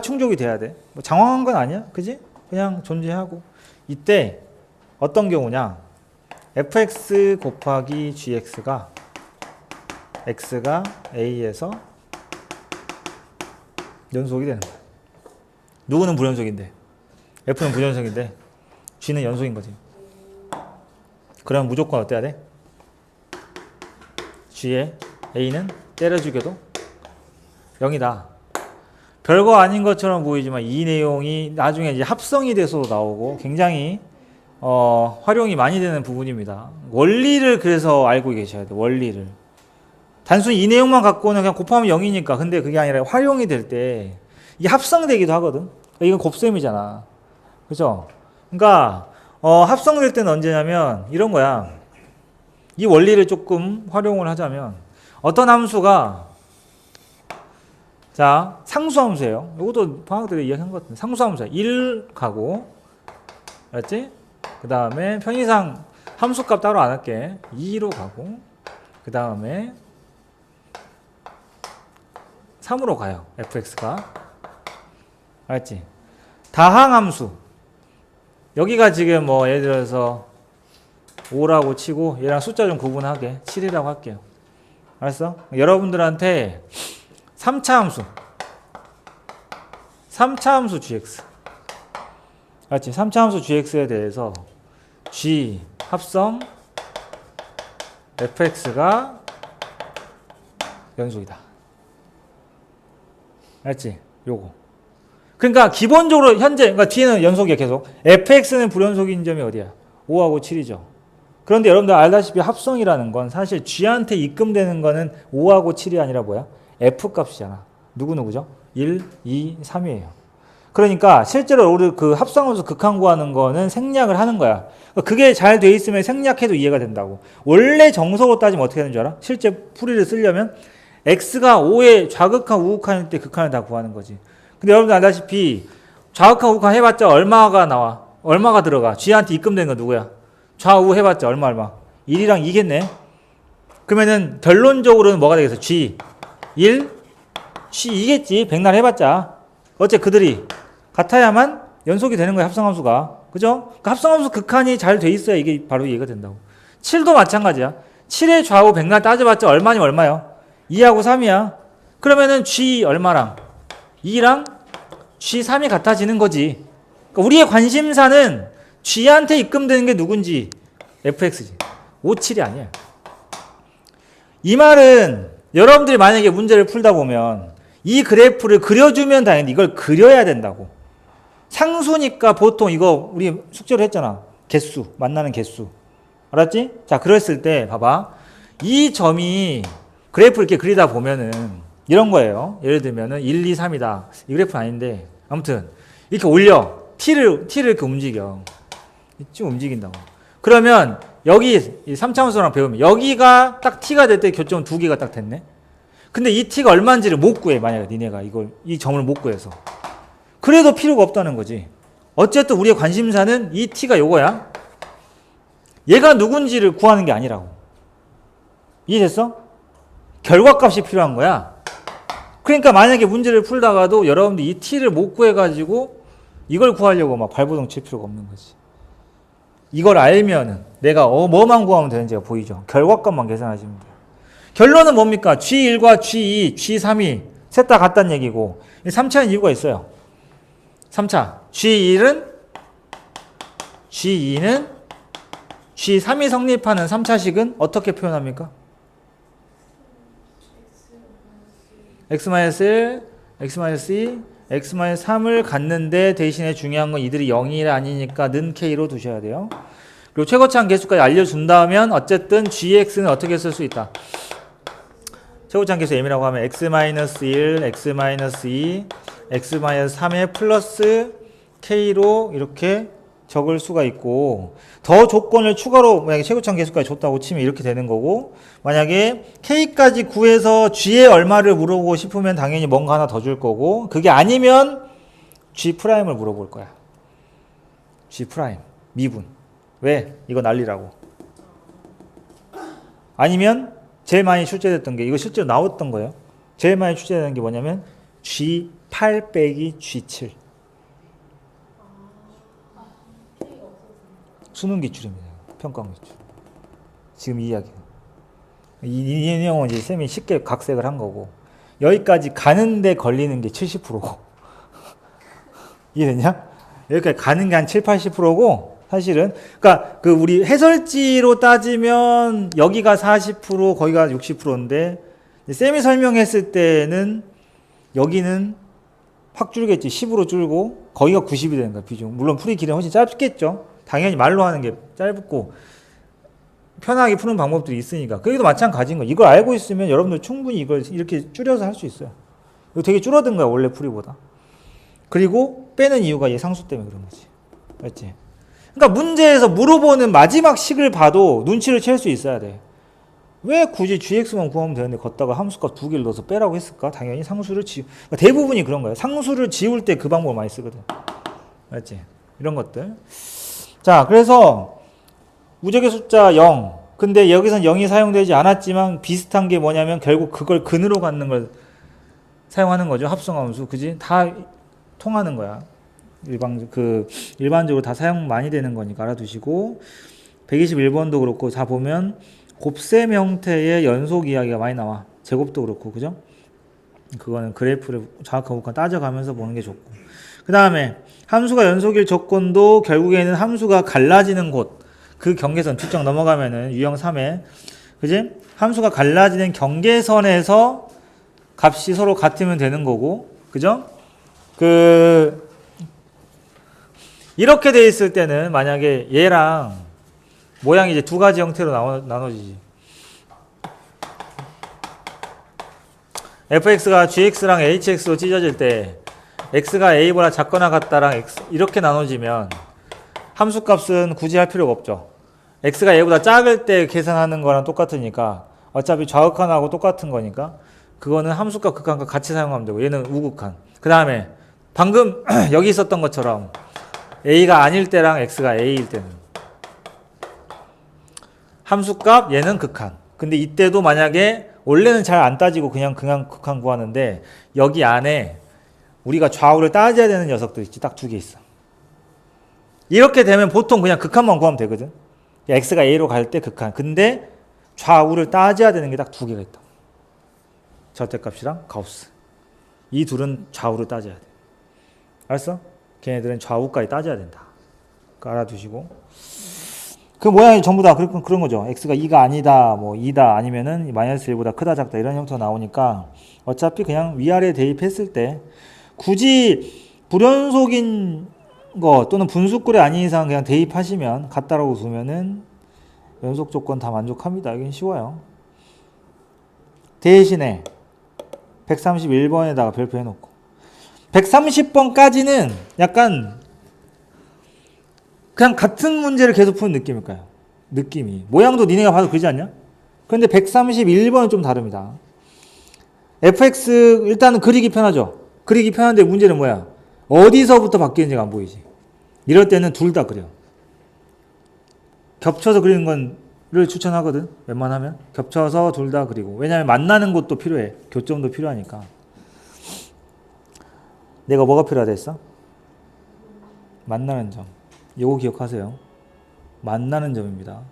충족이 돼야 돼. 뭐 장황한 건 아니야, 그지? 그냥 존재하고. 이때 어떤 경우냐? fx 곱하기 gx가 x가 a에서 연속이 되는 거야. 누구는 불연속인데 F는 불연속인데 G는 연속인 거지. 그러면 무조건 어때야 돼? G의 A는 때려 죽여도 0이다. 별거 아닌 것처럼 보이지만 이 내용이 나중에 이제 합성이 돼서도 나오고 굉장히 활용이 많이 되는 부분입니다. 원리를 그래서 알고 계셔야 돼. 원리를. 단순히 이 내용만 갖고는 그냥 곱하면 0이니까. 근데 그게 아니라 활용이 될 때 이게 합성되기도 하거든. 이건 곱셈이잖아. 그죠? 그러니까 합성될 때는 언제냐면 이런 거야. 이 원리를 조금 활용을 하자면 어떤 함수가 자 상수함수예요. 이것도 방학 때 이야기한 것 같은데 상수함수야. 1 가고 알았지? 그 다음에 편의상 함수값 따로 안 할게. 2로 가고 그 다음에 3으로 가요. fx가 알았지? 다항함수 여기가 지금 뭐 예를 들어서 5라고 치고 얘랑 숫자 좀 구분하게 7이라고 할게요. 알았어? 여러분들한테 3차 함수 gx 알았지? 3차 함수 gx에 대해서 g 합성 fx가 연속이다. 알았지? 요거. 그러니까 기본적으로 현재 그러니까 뒤에는 연속이야 계속. fx는 불연속인 점이 어디야? 5하고 7이죠. 그런데 여러분들 알다시피 합성이라는 건 사실 g한테 입금되는 거는 5하고 7이 아니라 뭐야? f 값이잖아. 누구죠? 1, 2, 3이에요. 그러니까 실제로 우리 그 합성함수 극한 구하는 거는 생략을 하는 거야. 그게 잘 돼 있으면 생략해도 이해가 된다고. 원래 정석으로 따지면 어떻게 되는 줄 알아? 실제 풀이를 쓰려면 x가 5의 좌극한 우극한일 때 극한을 다 구하는 거지. 근데 여러분들 알다시피 좌극한 우극한 해봤자 얼마가 나와? 얼마가 들어가? g한테 입금된 건 누구야? 좌우 해봤자 얼마? 1이랑 2겠네. 그러면은 결론적으로는 뭐가 되겠어? g 1, g 2겠지. 백날 해봤자. 어째 그들이 같아야만 연속이 되는 거야 합성함수가. 그죠? 그 합성함수 극한이 잘 돼 있어야 이게 바로 이해가 된다고. 7도 마찬가지야. 7의 좌우 백날 따져봤자 얼마니 얼마요? 2하고 3이야. 그러면은 g 얼마랑? 2랑 g3이 같아지는 거지. 그러니까 우리의 관심사는 g한테 입금되는 게 누군지 fx지. 5, 7이 아니야. 이 말은 여러분들이 만약에 문제를 풀다 보면 이 그래프를 그려주면 당연히 이걸 그려야 된다고. 상수니까 보통 이거 우리 숙제로 했잖아. 개수, 만나는 개수. 알았지? 자, 그랬을 때 봐봐. 이 점이 그래프를 이렇게 그리다 보면은 이런 거예요. 예를 들면은 1, 2, 3이다. 이 그래프는 아닌데 아무튼 이렇게 올려. t를 이렇게 움직여. 쭉 움직인다고. 그러면 여기 3차함수랑 배우면 여기가 딱 t가 될 때 교점 2개가 딱 됐네. 근데 이 t가 얼마인지를 못 구해. 만약에 니네가 이 점을 못 구해서. 그래도 필요가 없다는 거지. 어쨌든 우리의 관심사는 이 t가 요거야. 얘가 누군지를 구하는 게 아니라고. 이해됐어? 결과값이 필요한 거야. 그러니까 만약에 문제를 풀다가도 여러분들 이 t를 못 구해가지고 이걸 구하려고 막 발버둥 칠 필요가 없는 거지. 이걸 알면은 내가 뭐만 구하면 되는지가 보이죠. 결과값만 계산하시면 돼요. 결론은 뭡니까? G1과 G2, G3이 셋 다 같다는 얘기고 3차는 이유가 있어요. 3차 G1은 G2는 G3이 성립하는 3차식은 어떻게 표현합니까? X-1, X-2, X-3을 갖는데 대신에 중요한 건 이들이 0이 아니니까 는 K로 두셔야 돼요. 그리고 최고차항 개수까지 알려준다면 어쨌든 GX는 어떻게 쓸 수 있다? 최고차항 개수 M이라고 하면 X-1, X-2, X-3의 플러스 K로 이렇게 적을 수가 있고 더 조건을 추가로 만약에 최고차항 개수까지 줬다고 치면 이렇게 되는 거고 만약에 K까지 구해서 G에 얼마를 물어보고 싶으면 당연히 뭔가 하나 더 줄 거고 그게 아니면 G'을 물어볼 거야. G' 미분. 왜? 이거 난리라고. 아니면 제일 많이 출제됐던 게 이거 실제로 나왔던 거예요. 제일 많이 출제되는 게 뭐냐면 G8 빼기 G7 수능 기출입니다. 평가원 기출. 지금 이 이야기. 이 내용은 이제 쌤이 쉽게 각색을 한 거고 여기까지 가는데 걸리는 게 70%고 이해됐냐? 여기까지 가는 게 한 7, 80%고 사실은 그러니까 그 우리 해설지로 따지면 여기가 40% 거기가 60%인데 쌤이 설명했을 때는 여기는 확 줄겠지. 10으로 줄고 거기가 90이 되는 거야 비중. 물론 풀이 길이는 훨씬 짧겠죠. 당연히 말로 하는 게 짧고 편하게 푸는 방법들이 있으니까. 그게도 마찬가지인 거야. 이걸 알고 있으면 여러분들 충분히 이걸 이렇게 줄여서 할 수 있어요. 이거 되게 줄어든 거야 원래 풀이보다. 그리고 빼는 이유가 얘 상수 때문에 그런 거지. 알지? 그러니까 문제에서 물어보는 마지막 식을 봐도 눈치를 챌 수 있어야 돼. 왜 굳이 gx만 구하면 되는데 걷다가 함수값 두 개를 넣어서 빼라고 했을까? 당연히 상수를 그러니까 대부분이 그런 거예요. 상수를 지울 때 그 방법을 많이 쓰거든. 알지? 이런 것들. 자, 그래서 무적의 숫자 0. 근데 여기선 0이 사용되지 않았지만 비슷한 게 뭐냐면 결국 그걸 근으로 갖는 걸 사용하는 거죠. 합성함수. 그지? 다 통하는 거야. 일반적으로 다 사용 많이 되는 거니까 알아두시고 121번도 그렇고 다 보면 곱셈 형태의 연속 이야기가 많이 나와. 제곱도 그렇고, 그죠? 그거는 그래프를 정확하게 따져가면서 보는 게 좋고. 그 다음에 함수가 연속일 조건도 결국에는 함수가 갈라지는 곳, 그 경계선 축적 넘어가면은 유형 3에, 그지? 함수가 갈라지는 경계선에서 값이 서로 같으면 되는 거고, 그죠? 이렇게 돼 있을 때는 만약에 얘랑 모양이 이제 두 가지 형태로 나눠지지. fx가 gx랑 hx로 찢어질 때 x가 a보다 작거나 같다랑 x 이렇게 나눠지면 함수값은 굳이 할 필요가 없죠. x가 a보다 작을 때 계산하는 거랑 똑같으니까 어차피 좌극한하고 똑같은 거니까 그거는 함수값 극한과 같이 사용하면 되고 얘는 우극한. 그 다음에 방금 여기 있었던 것처럼 a가 아닐 때랑 x가 a일 때는 함수값 얘는 극한. 근데 이때도 만약에 원래는 잘 안 따지고 그냥 극한 구하는데 여기 안에 우리가 좌우를 따져야 되는 녀석도 있지. 딱 두 개 있어. 이렇게 되면 보통 그냥 극한만 구하면 되거든. x가 a로 갈 때 극한. 근데 좌우를 따져야 되는 게 딱 두 개가 있다. 절대값이랑 가우스. 이 둘은 좌우를 따져야 돼. 알았어? 걔네들은 좌우까지 따져야 된다. 그거 알아두시고. 그 모양이 전부 다 그런 거죠. x가 2가 아니다, 뭐 2다, 아니면은 마이너스 1보다 크다, 작다 이런 형태가 나오니까 어차피 그냥 위아래 대입했을 때 굳이 불연속인 거 또는 분수꼴이 아닌 이상 그냥 대입하시면 같다라고 두면은 연속 조건 다 만족합니다. 이건 쉬워요. 대신에 131번에다가 별표 해놓고 130번까지는 약간 그냥 같은 문제를 계속 푸는 느낌일까요? 느낌이. 모양도 니네가 봐도 그러지 않냐? 그런데 131번은 좀 다릅니다. fx 일단은 그리기 편하죠? 그리기 편한데 문제는 뭐야? 어디서부터 바뀌는지가 안 보이지. 이럴 때는 둘 다 그려. 겹쳐서 그리는 건를 추천하거든. 웬만하면. 겹쳐서 둘 다 그리고. 왜냐하면 만나는 곳도 필요해. 교점도 필요하니까. 내가 뭐가 필요하다 했어? 만나는 점. 요거 기억하세요. 만나는 점입니다.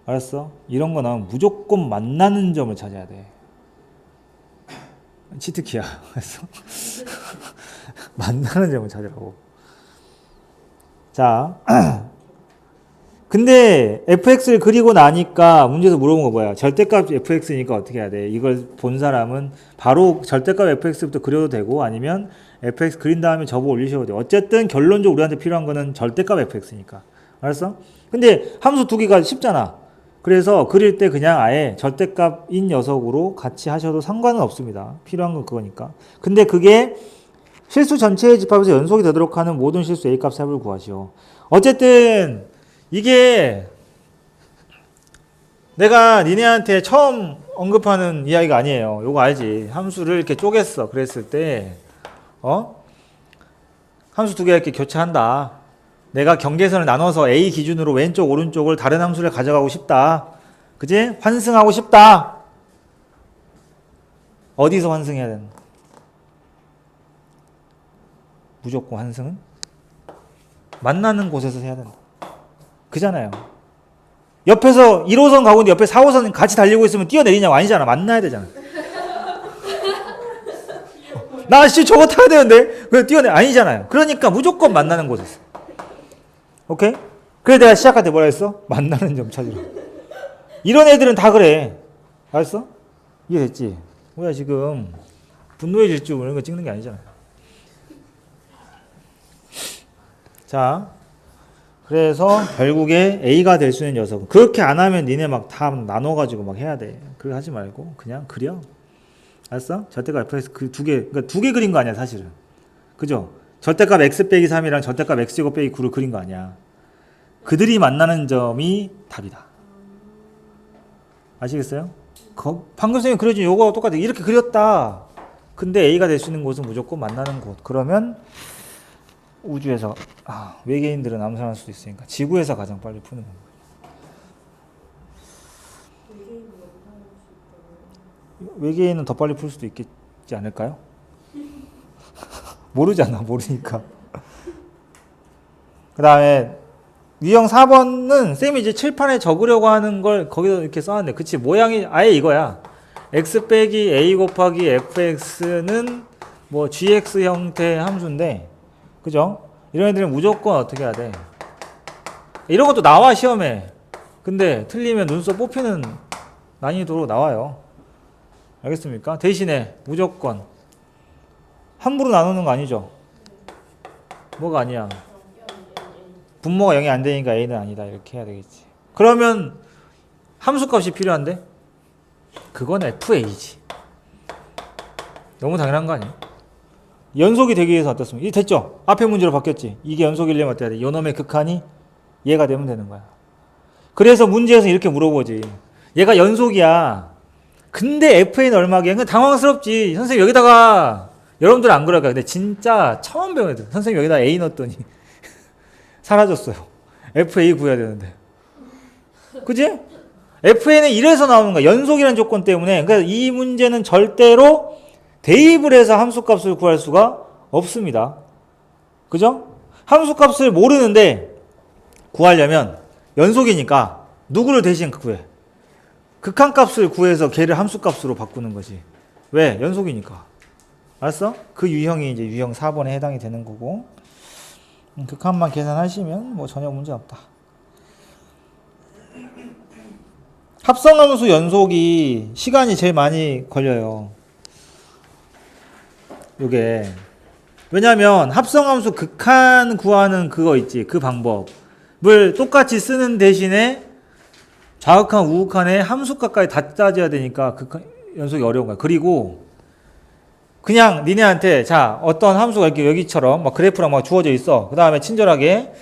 알았어? 이런 거 나오면 무조건 만나는 점을 찾아야 돼. 치트키야. 그래서 만나는 점을 찾으라고. 자, 근데 fx를 그리고 나니까 문제에서 물어본 거 뭐야? 절대값 fx니까 어떻게 해야 돼? 이걸 본 사람은 바로 절대값 fx부터 그려도 되고 아니면 fx 그린 다음에 접어 올리셔도 돼. 어쨌든 결론적으로 우리한테 필요한 거는 절대값 fx니까. 알았어? 근데 함수 두 개가 쉽잖아. 그래서 그릴 때 그냥 아예 절대값인 녀석으로 같이 하셔도 상관은 없습니다. 필요한 건 그거니까. 근데 그게 실수 전체의 집합에서 연속이 되도록 하는 모든 실수 A값 합을 구하시오. 어쨌든 이게 내가 니네한테 처음 언급하는 이야기가 아니에요. 요거 알지? 함수를 이렇게 쪼갰어. 그랬을 때 함수 두 개가 이렇게 교차한다. 내가 경계선을 나눠서 A 기준으로 왼쪽 오른쪽을 다른 함수를 가져가고 싶다. 그지? 환승하고 싶다. 어디서 환승해야 되나? 무조건 환승은 만나는 곳에서 해야 된다. 그잖아요. 옆에서 1호선 가고 있는데 옆에 4호선 같이 달리고 있으면 뛰어내리냐고. 아니잖아. 만나야 되잖아. 나 저거 타야 되는데 그냥 뛰어내. 아니잖아요. 그러니까 무조건 만나는 곳에서. 오케이? 그래 내가 시작할 때 뭐라 했어? 만나는 점 찾으라. 이런 애들은 다 그래. 알았어? 이해됐지? 뭐야 지금 분노의 질주 이런 거 찍는 게 아니잖아요. 자, 그래서 결국에 A가 될 수 있는 녀석은 그렇게 안 하면 니네 막 다 나눠가지고 막 해야 돼. 그렇게 하지 말고 그냥 그려. 알았어? 절대값 fx 그 두 개, 그러니까 두 개 그린 거 아니야 사실은. 그죠? 절대값 x 빼기 3이랑 절대값 x제곱 빼기 9를 그린 거 아니야. 그들이 만나는 점이 답이다. 아시겠어요? 방금 선생님이 그려준 요거하고 똑같아. 이렇게 그렸다. 근데 A가 될 수 있는 곳은 무조건 만나는 곳. 그러면 우주에서 외계인들은 암산할 수도 있으니까 지구에서 가장 빨리 푸는 겁니다. 외계인은 더 빨리 풀 수도 있겠지 않을까요? 모르잖아. 모르니까. 그 다음에 유형 4번은 쌤이 이제 칠판에 적으려고 하는 걸 거기서 이렇게 써놨네. 그치? 모양이 아예 이거야. x 빼기 a 곱하기 fx는 뭐 gx 형태의 함수인데, 그죠? 이런 애들은 무조건 어떻게 해야 돼? 이런 것도 나와 시험에. 근데 틀리면 눈썹 뽑히는 난이도로 나와요. 알겠습니까? 대신에 무조건 함부로 나누는 거 아니죠? 뭐가 아니야? 분모가 0이 안 되니까 a는 아니다. 이렇게 해야 되겠지. 그러면 함수값이 필요한데? 그건 FA지. 너무 당연한 거 아니에요? 연속이 되기 위해서 어떻습니까? 이 됐죠? 앞에 문제로 바뀌었지? 이게 연속이려면 어때야 돼? 요놈의 극한이 얘가 되면 되는 거야. 그래서 문제에서 이렇게 물어보지. 얘가 연속이야. 근데 FA는 얼마게? 그건 당황스럽지. 선생님 여기다가 여러분들 안 그럴까? 근데 진짜 처음 배운 애들. 선생님 여기다 A 넣었더니 사라졌어요. FA 구해야 되는데. 그지? FA는 이래서 나오는 거야. 연속이라는 조건 때문에. 그래서 이 문제는 절대로 대입을 해서 함수값을 구할 수가 없습니다. 그죠? 함수값을 모르는데 구하려면 연속이니까 누구를 대신 구해? 극한값을 구해서 걔를 함수값으로 바꾸는 거지. 왜? 연속이니까. 알았어? 그 유형이 이제 유형 4번에 해당이 되는 거고, 극한만 계산하시면 뭐 전혀 문제 없다. 합성함수 연속이 시간이 제일 많이 걸려요. 요게. 왜냐면 합성함수 극한 구하는 그거 있지. 그 방법을 똑같이 쓰는 대신에 좌극한 우극한의 함수값까지 다 따져야 되니까 극한 연속이 어려운 거야. 그리고 그냥 니네한테 자 어떤 함수가 이렇게 여기처럼 막 그래프랑 막 주어져 있어. 그 다음에 친절하게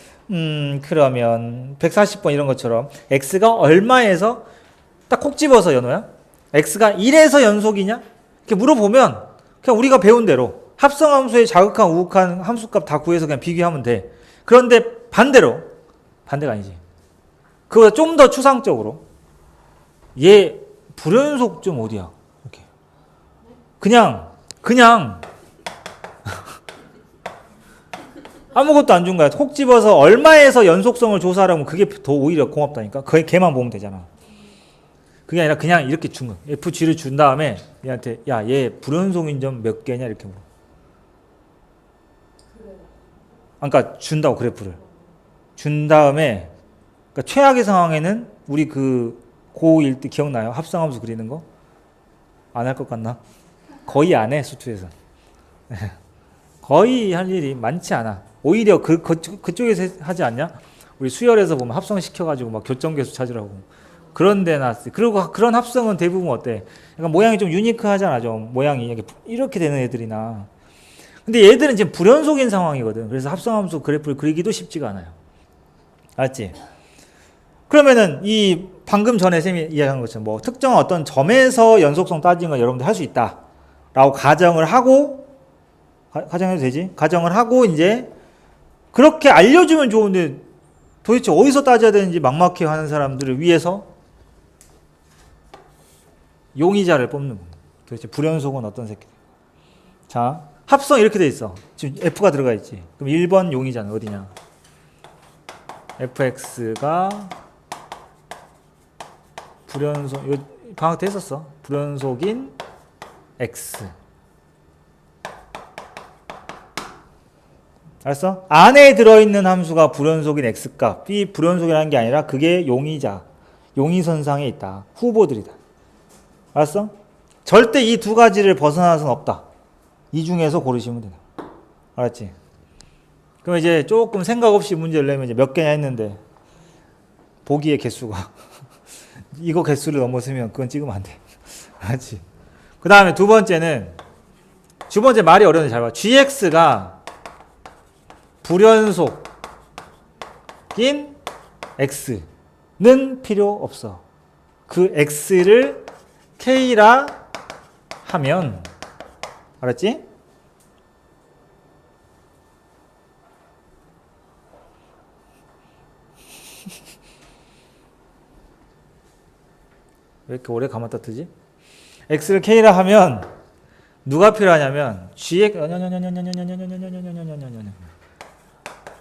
그러면 140번 이런 것처럼 x가 얼마에서 딱 콕 집어서 연호야? x가 1에서 연속이냐? 이렇게 물어보면 그냥 우리가 배운 대로 합성함수의 자극한 우극한 함수값 다 구해서 그냥 비교하면 돼. 그런데 반대로 반대가 아니지. 그보다 좀 더 추상적으로 얘 불연속 좀 어디야? 이렇게 그냥 아무것도 안 준 거야. 콕 집어서 얼마에서 연속성을 조사하면 그게 더 오히려 고맙다니까. 걔만 보면 되잖아. 그게 아니라 그냥 이렇게 준 거야. FG를 준 다음에 얘한테 야, 얘 불연속인 점 몇 개냐 이렇게 물어. 그러니까 준다고 그래프를 준 다음에 그러니까 최악의 상황에는 우리 그 고1 때 기억나요? 합성함수 그리는 거? 안 할 것 같나? 거의 안 해, 수투에서. 거의 할 일이 많지 않아. 오히려 그쪽에서 하지 않냐? 우리 수열에서 보면 합성시켜가지고 막 교점계수 찾으라고. 그런 데 놨어. 그리고 그런 합성은 대부분 어때? 약간 모양이 좀 유니크하잖아, 좀. 모양이 이렇게 되는 애들이나. 근데 얘들은 지금 불연속인 상황이거든. 그래서 합성함수 그래프를 그리기도 쉽지가 않아요. 알았지? 그러면은 이 방금 전에 쌤이 이야기한 것처럼 뭐 특정한 어떤 점에서 연속성 따지는 걸 여러분들 할 수 있다 라고 가정을 하고 가정해도 되지? 가정을 하고 이제 그렇게 알려주면 좋은데 도대체 어디서 따져야 되는지 막막해 하는 사람들을 위해서 용의자를 뽑는 겁니다. 도대체 불연속은 어떤 새끼? 자, 합성 이렇게 돼 있어. 지금 F가 들어가 있지. 그럼 1번 용의자는 어디냐? fx가 불연속, 이거 방학 때 했었어. 불연속인 x. 알았어? 안에 들어있는 함수가 불연속인 x값이 불연속이라는 게 아니라 그게 용의자, 용의선상에 있다. 후보들이다. 알았어? 절대 이 두 가지를 벗어나서는 없다. 이 중에서 고르시면 된다. 알았지? 그럼 이제 조금 생각 없이 문제를 내면 이제 몇 개냐 했는데 보기의 개수가 이거 개수를 넘어서면 그건 찍으면 안 돼. 알았지? 그 다음에 두 번째는 두 번째 말이 어려운데 잘 봐. gx가 불연속인 x는 필요 없어. 그 x를 k라 하면, 알았지? 왜 이렇게 오래 감았다 뜨지? x를 k라 하면 누가 필요하냐면 gx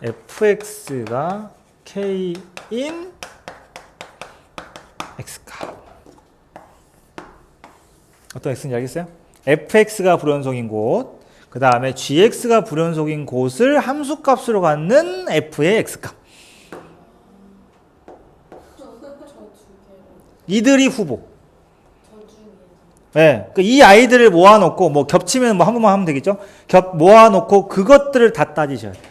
fx가 k인 x값. 어떤 x인지 알겠어요? fx가 불연속인 곳, 그 다음에 gx가 불연속인 곳을 함수값으로 갖는 f의 x값. 이들이 후보. 네, 이 아이들을 모아놓고 뭐 겹치면 뭐 한 번만 하면 되겠죠? 모아놓고 그것들을 다 따지셔야 돼요.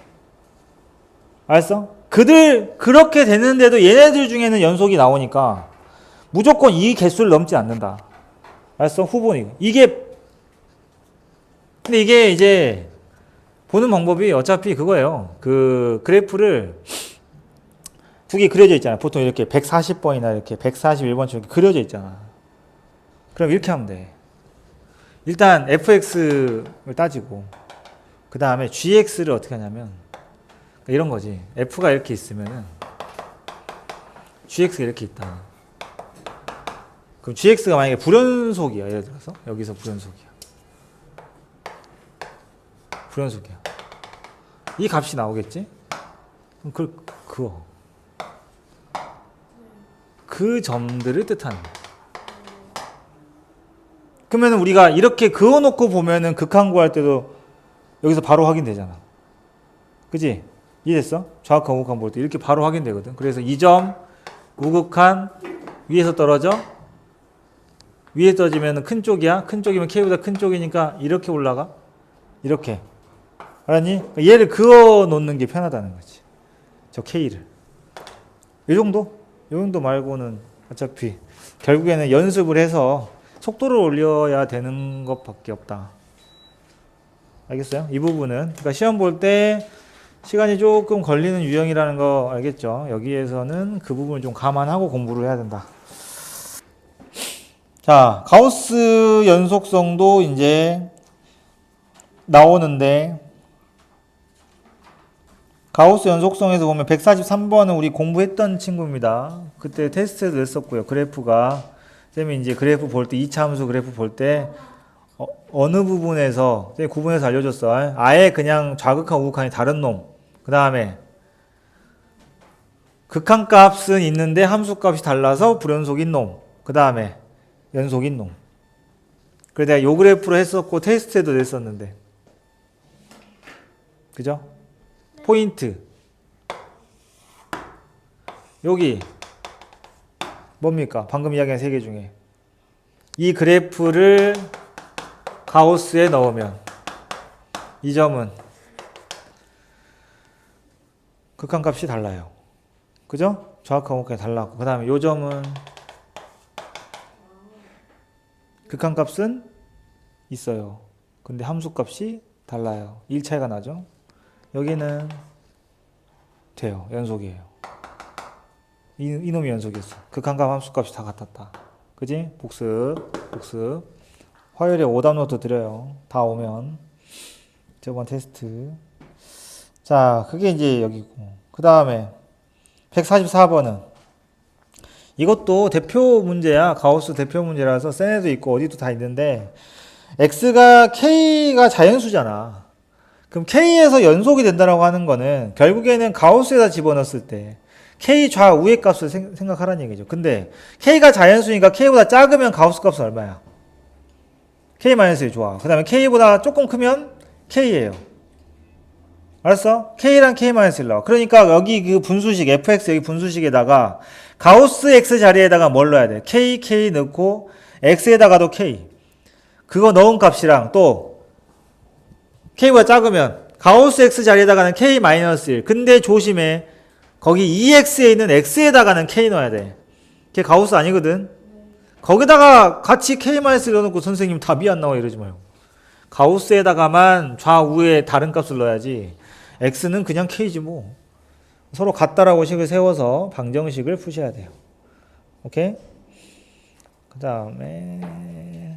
알았어? 그들 그렇게 되는데도 얘네들 중에는 연속이 나오니까 무조건 이 개수를 넘지 않는다. 알았어? 후보는 근데 이게 이제 보는 방법이 어차피 그거예요. 그 그래프를 두 개 그려져 있잖아. 보통 이렇게 140번이나 이렇게 141번처럼 이렇게 그려져 있잖아. 그럼 이렇게 하면 돼. 일단 fx를 따지고 그 다음에 gx를 어떻게 하냐면 이런 거지. f가 이렇게 있으면은 gx가 이렇게 있다. 그럼 gx가 만약에 불연속이야. 예를 들어서 여기서 불연속이야. 이 값이 나오겠지? 그럼 그 점들을 뜻하는 거야. 그러면 우리가 이렇게 그어놓고 보면은 극한 구할 때도 여기서 바로 확인되잖아. 그지? 이해됐어? 좌극한 우극한 볼 때 이렇게 바로 확인되거든. 그래서 이 점 우극한 위에서 떨어져. 위에 떨어지면 큰 쪽이야. 큰 쪽이면 k보다 큰 쪽이니까 이렇게 올라가. 이렇게. 알았니? 얘를 그어 놓는 게 편하다는 거지. 저 k를. 이 정도? 이 정도 말고는 어차피 결국에는 연습을 해서 속도를 올려야 되는 것밖에 없다. 알겠어요? 이 부분은. 그러니까 시험 볼 때 시간이 조금 걸리는 유형이라는 거 알겠죠? 여기에서는 그 부분을 좀 감안하고 공부를 해야 된다. 자, 가우스 연속성도 이제 나오는데, 가우스 연속성에서 보면 143번은 우리 공부했던 친구입니다. 그때 테스트에도 냈었고요. 그래프가. 쌤이 이제 그래프 볼 때, 2차 함수 그래프 볼 때, 어느 부분에서, 쌤이 구분해서 알려줬어. 아예 그냥 좌극한 우극한이 다른 놈. 그 다음에, 극한값은 있는데 함수값이 달라서 불연속인 놈. 그 다음에, 연속인 놈. 그래 내가 요 그래프로 했었고, 테스트에도 냈었는데. 그죠? 포인트. 여기. 뭡니까? 방금 이야기한 세 개 중에 이 그래프를 가우스에 넣으면 이 점은 극한값이 달라요. 그죠? 좌극한 우극한이 달라고. 그 다음에 이 점은 극한값은 있어요. 근데 함수값이 달라요. 1 차이가 나죠? 여기는 돼요. 연속이에요. 이놈이 연속이었어. 극한값 함수값이 다 같았다. 그지? 복습. 화요일에 오답 노트 드려요. 다 오면. 저번 테스트. 자, 그게 이제 여기고. 그 다음에 144번은 이것도 대표 문제야. 가우스 대표 문제라서 센 애도 있고 어디도 다 있는데 K가 자연수잖아. 그럼 K에서 연속이 된다라고 하는 거는 결국에는 가우스에다 집어넣었을 때 K 좌우의 값을 생각하라는 얘기죠. 근데 K가 자연수니까 K보다 작으면 가우스 값은 얼마야? K-1 좋아. 그 다음에 K보다 조금 크면 K예요. 알았어? K랑 K-1 나와. 그러니까 여기 그 분수식 fx 여기 분수식에다가 가우스 x 자리에다가 뭘 넣어야 돼? K 넣고 x에다가도 K. 그거 넣은 값이랑 또 K보다 작으면 가우스 x 자리에다가는 K-1. 근데 조심해. 거기 EX에 있는 X에다가는 K 넣어야 돼. 걔 가우스 아니거든. 거기다가 같이 K-1 넣어놓고 선생님 답이 안 나와 이러지 마요. 가우스에다가만 좌우에 다른 값을 넣어야지. X는 그냥 K지 뭐. 서로 같다라고 식을 세워서 방정식을 푸셔야 돼요. 오케이? 그 다음에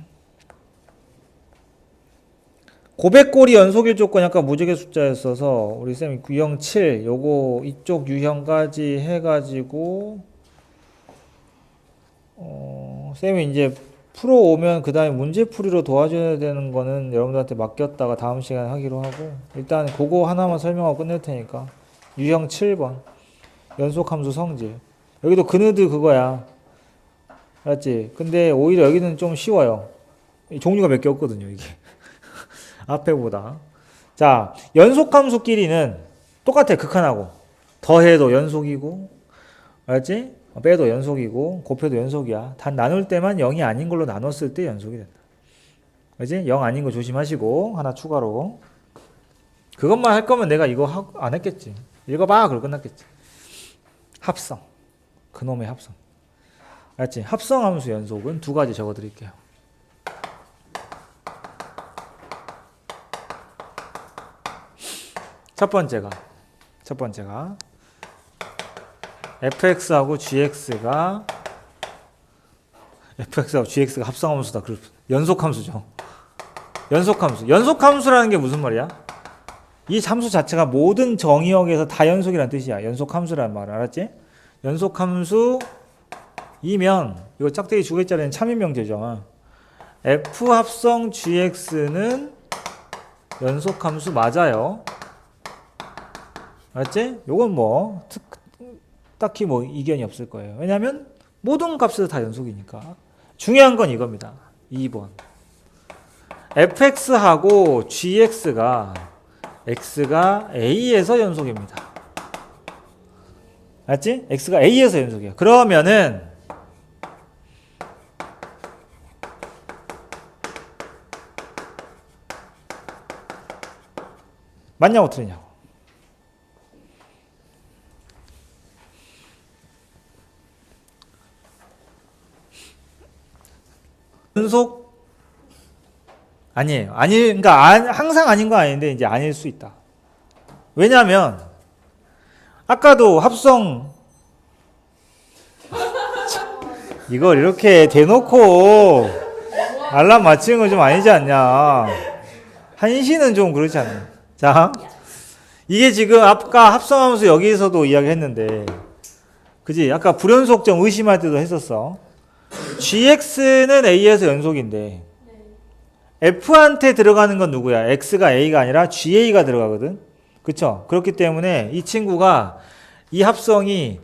고백골이 연속일 조건이 아까 무적의 숫자였어서 우리 쌤이 유형 7 요거 이쪽 유형까지 해가지고 쌤이 이제 풀어오면 그 다음에 문제풀이로 도와줘야 되는 거는 여러분들한테 맡겼다가 다음 시간에 하기로 하고 일단 그거 하나만 설명하고 끝낼 테니까 유형 7번 연속함수 성질 여기도 그느드 그거야 알았지? 근데 오히려 여기는 좀 쉬워요 종류가 몇 개 없거든요 이게 앞에보다 자 연속함수끼리는 똑같아 극한하고 더해도 연속이고 알았지? 빼도 연속이고 곱해도 연속이야. 단 나눌 때만 0이 아닌 걸로 나눴을 때 연속이 된다. 그지? 0 아닌 거 조심하시고 하나 추가로 그것만 할 거면 내가 이거 안 했겠지. 읽어봐 그러고 끝났겠지. 합성 그놈의 합성 알았지? 합성함수 연속은 두 가지 적어드릴게요. 첫 번째가 fx하고 gx가 합성함수다. 연속함수죠. 연속함수라는 게 무슨 말이야? 이 함수 자체가 모든 정의역에서 다 연속이라는 뜻이야. 연속함수라는 말 알았지? 연속함수이면 이거 짝대기 두 개짜리는 참인명제죠. f 합성 gx는 연속함수 맞아요. 알았지? 요건 뭐 딱히 뭐 이견이 없을 거예요. 왜냐하면 모든 값에서 다 연속이니까. 중요한 건 이겁니다. 2번. fx하고 gx가 x가 a에서 연속입니다. 알았지? x가 a에서 연속이야. 그러면은 맞냐고 틀리냐고. 연속 아니에요. 그러니까 항상 아닌 건 아닌데 이제 아닐 수 있다. 왜냐하면 아까도 합성 이걸 이렇게 대놓고 알람 맞추는 건 좀 아니지 않냐. 한시는 좀 그렇지 않나. 자, 이게 지금 아까 합성함수 여기서도 이야기했는데, 그지? 아까 불연속점 의심할 때도 했었어. gx는 a에서 연속인데 f한테 들어가는 건 누구야? x가 a가 아니라 ga가 들어가거든. 그쵸? 그렇기 때문에 이 친구가 이 합성이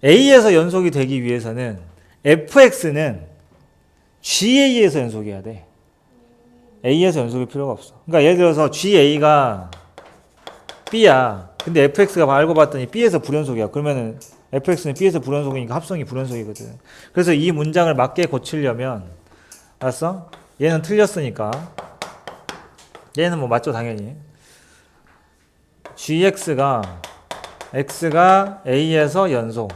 a에서 연속이 되기 위해서는 fx는 ga에서 연속해야 돼. a에서 연속일 필요가 없어. 그러니까 예를 들어서 ga가 b야. 근데 fx가 알고 봤더니 b에서 불연속이야. 그러면은 fx는 b에서 불연속이니까 합성이 불연속이거든. 그래서 이 문장을 맞게 고치려면 알았어? 얘는 틀렸으니까 얘는 뭐 맞죠 당연히. gx가 x가 a에서 연속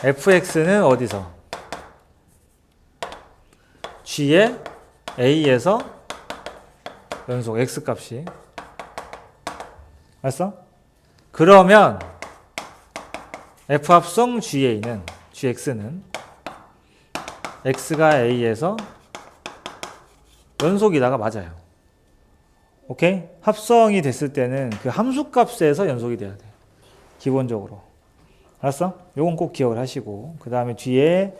fx는 어디서? g의 a에서 연속 x값이 알았어? 그러면 F합성 gx는 x가 a에서 연속이다가 맞아요. 오케이? 합성이 됐을 때는 그 함수값에서 연속이 돼야 돼. 기본적으로. 알았어? 요건 꼭 기억을 하시고 그 다음에 뒤에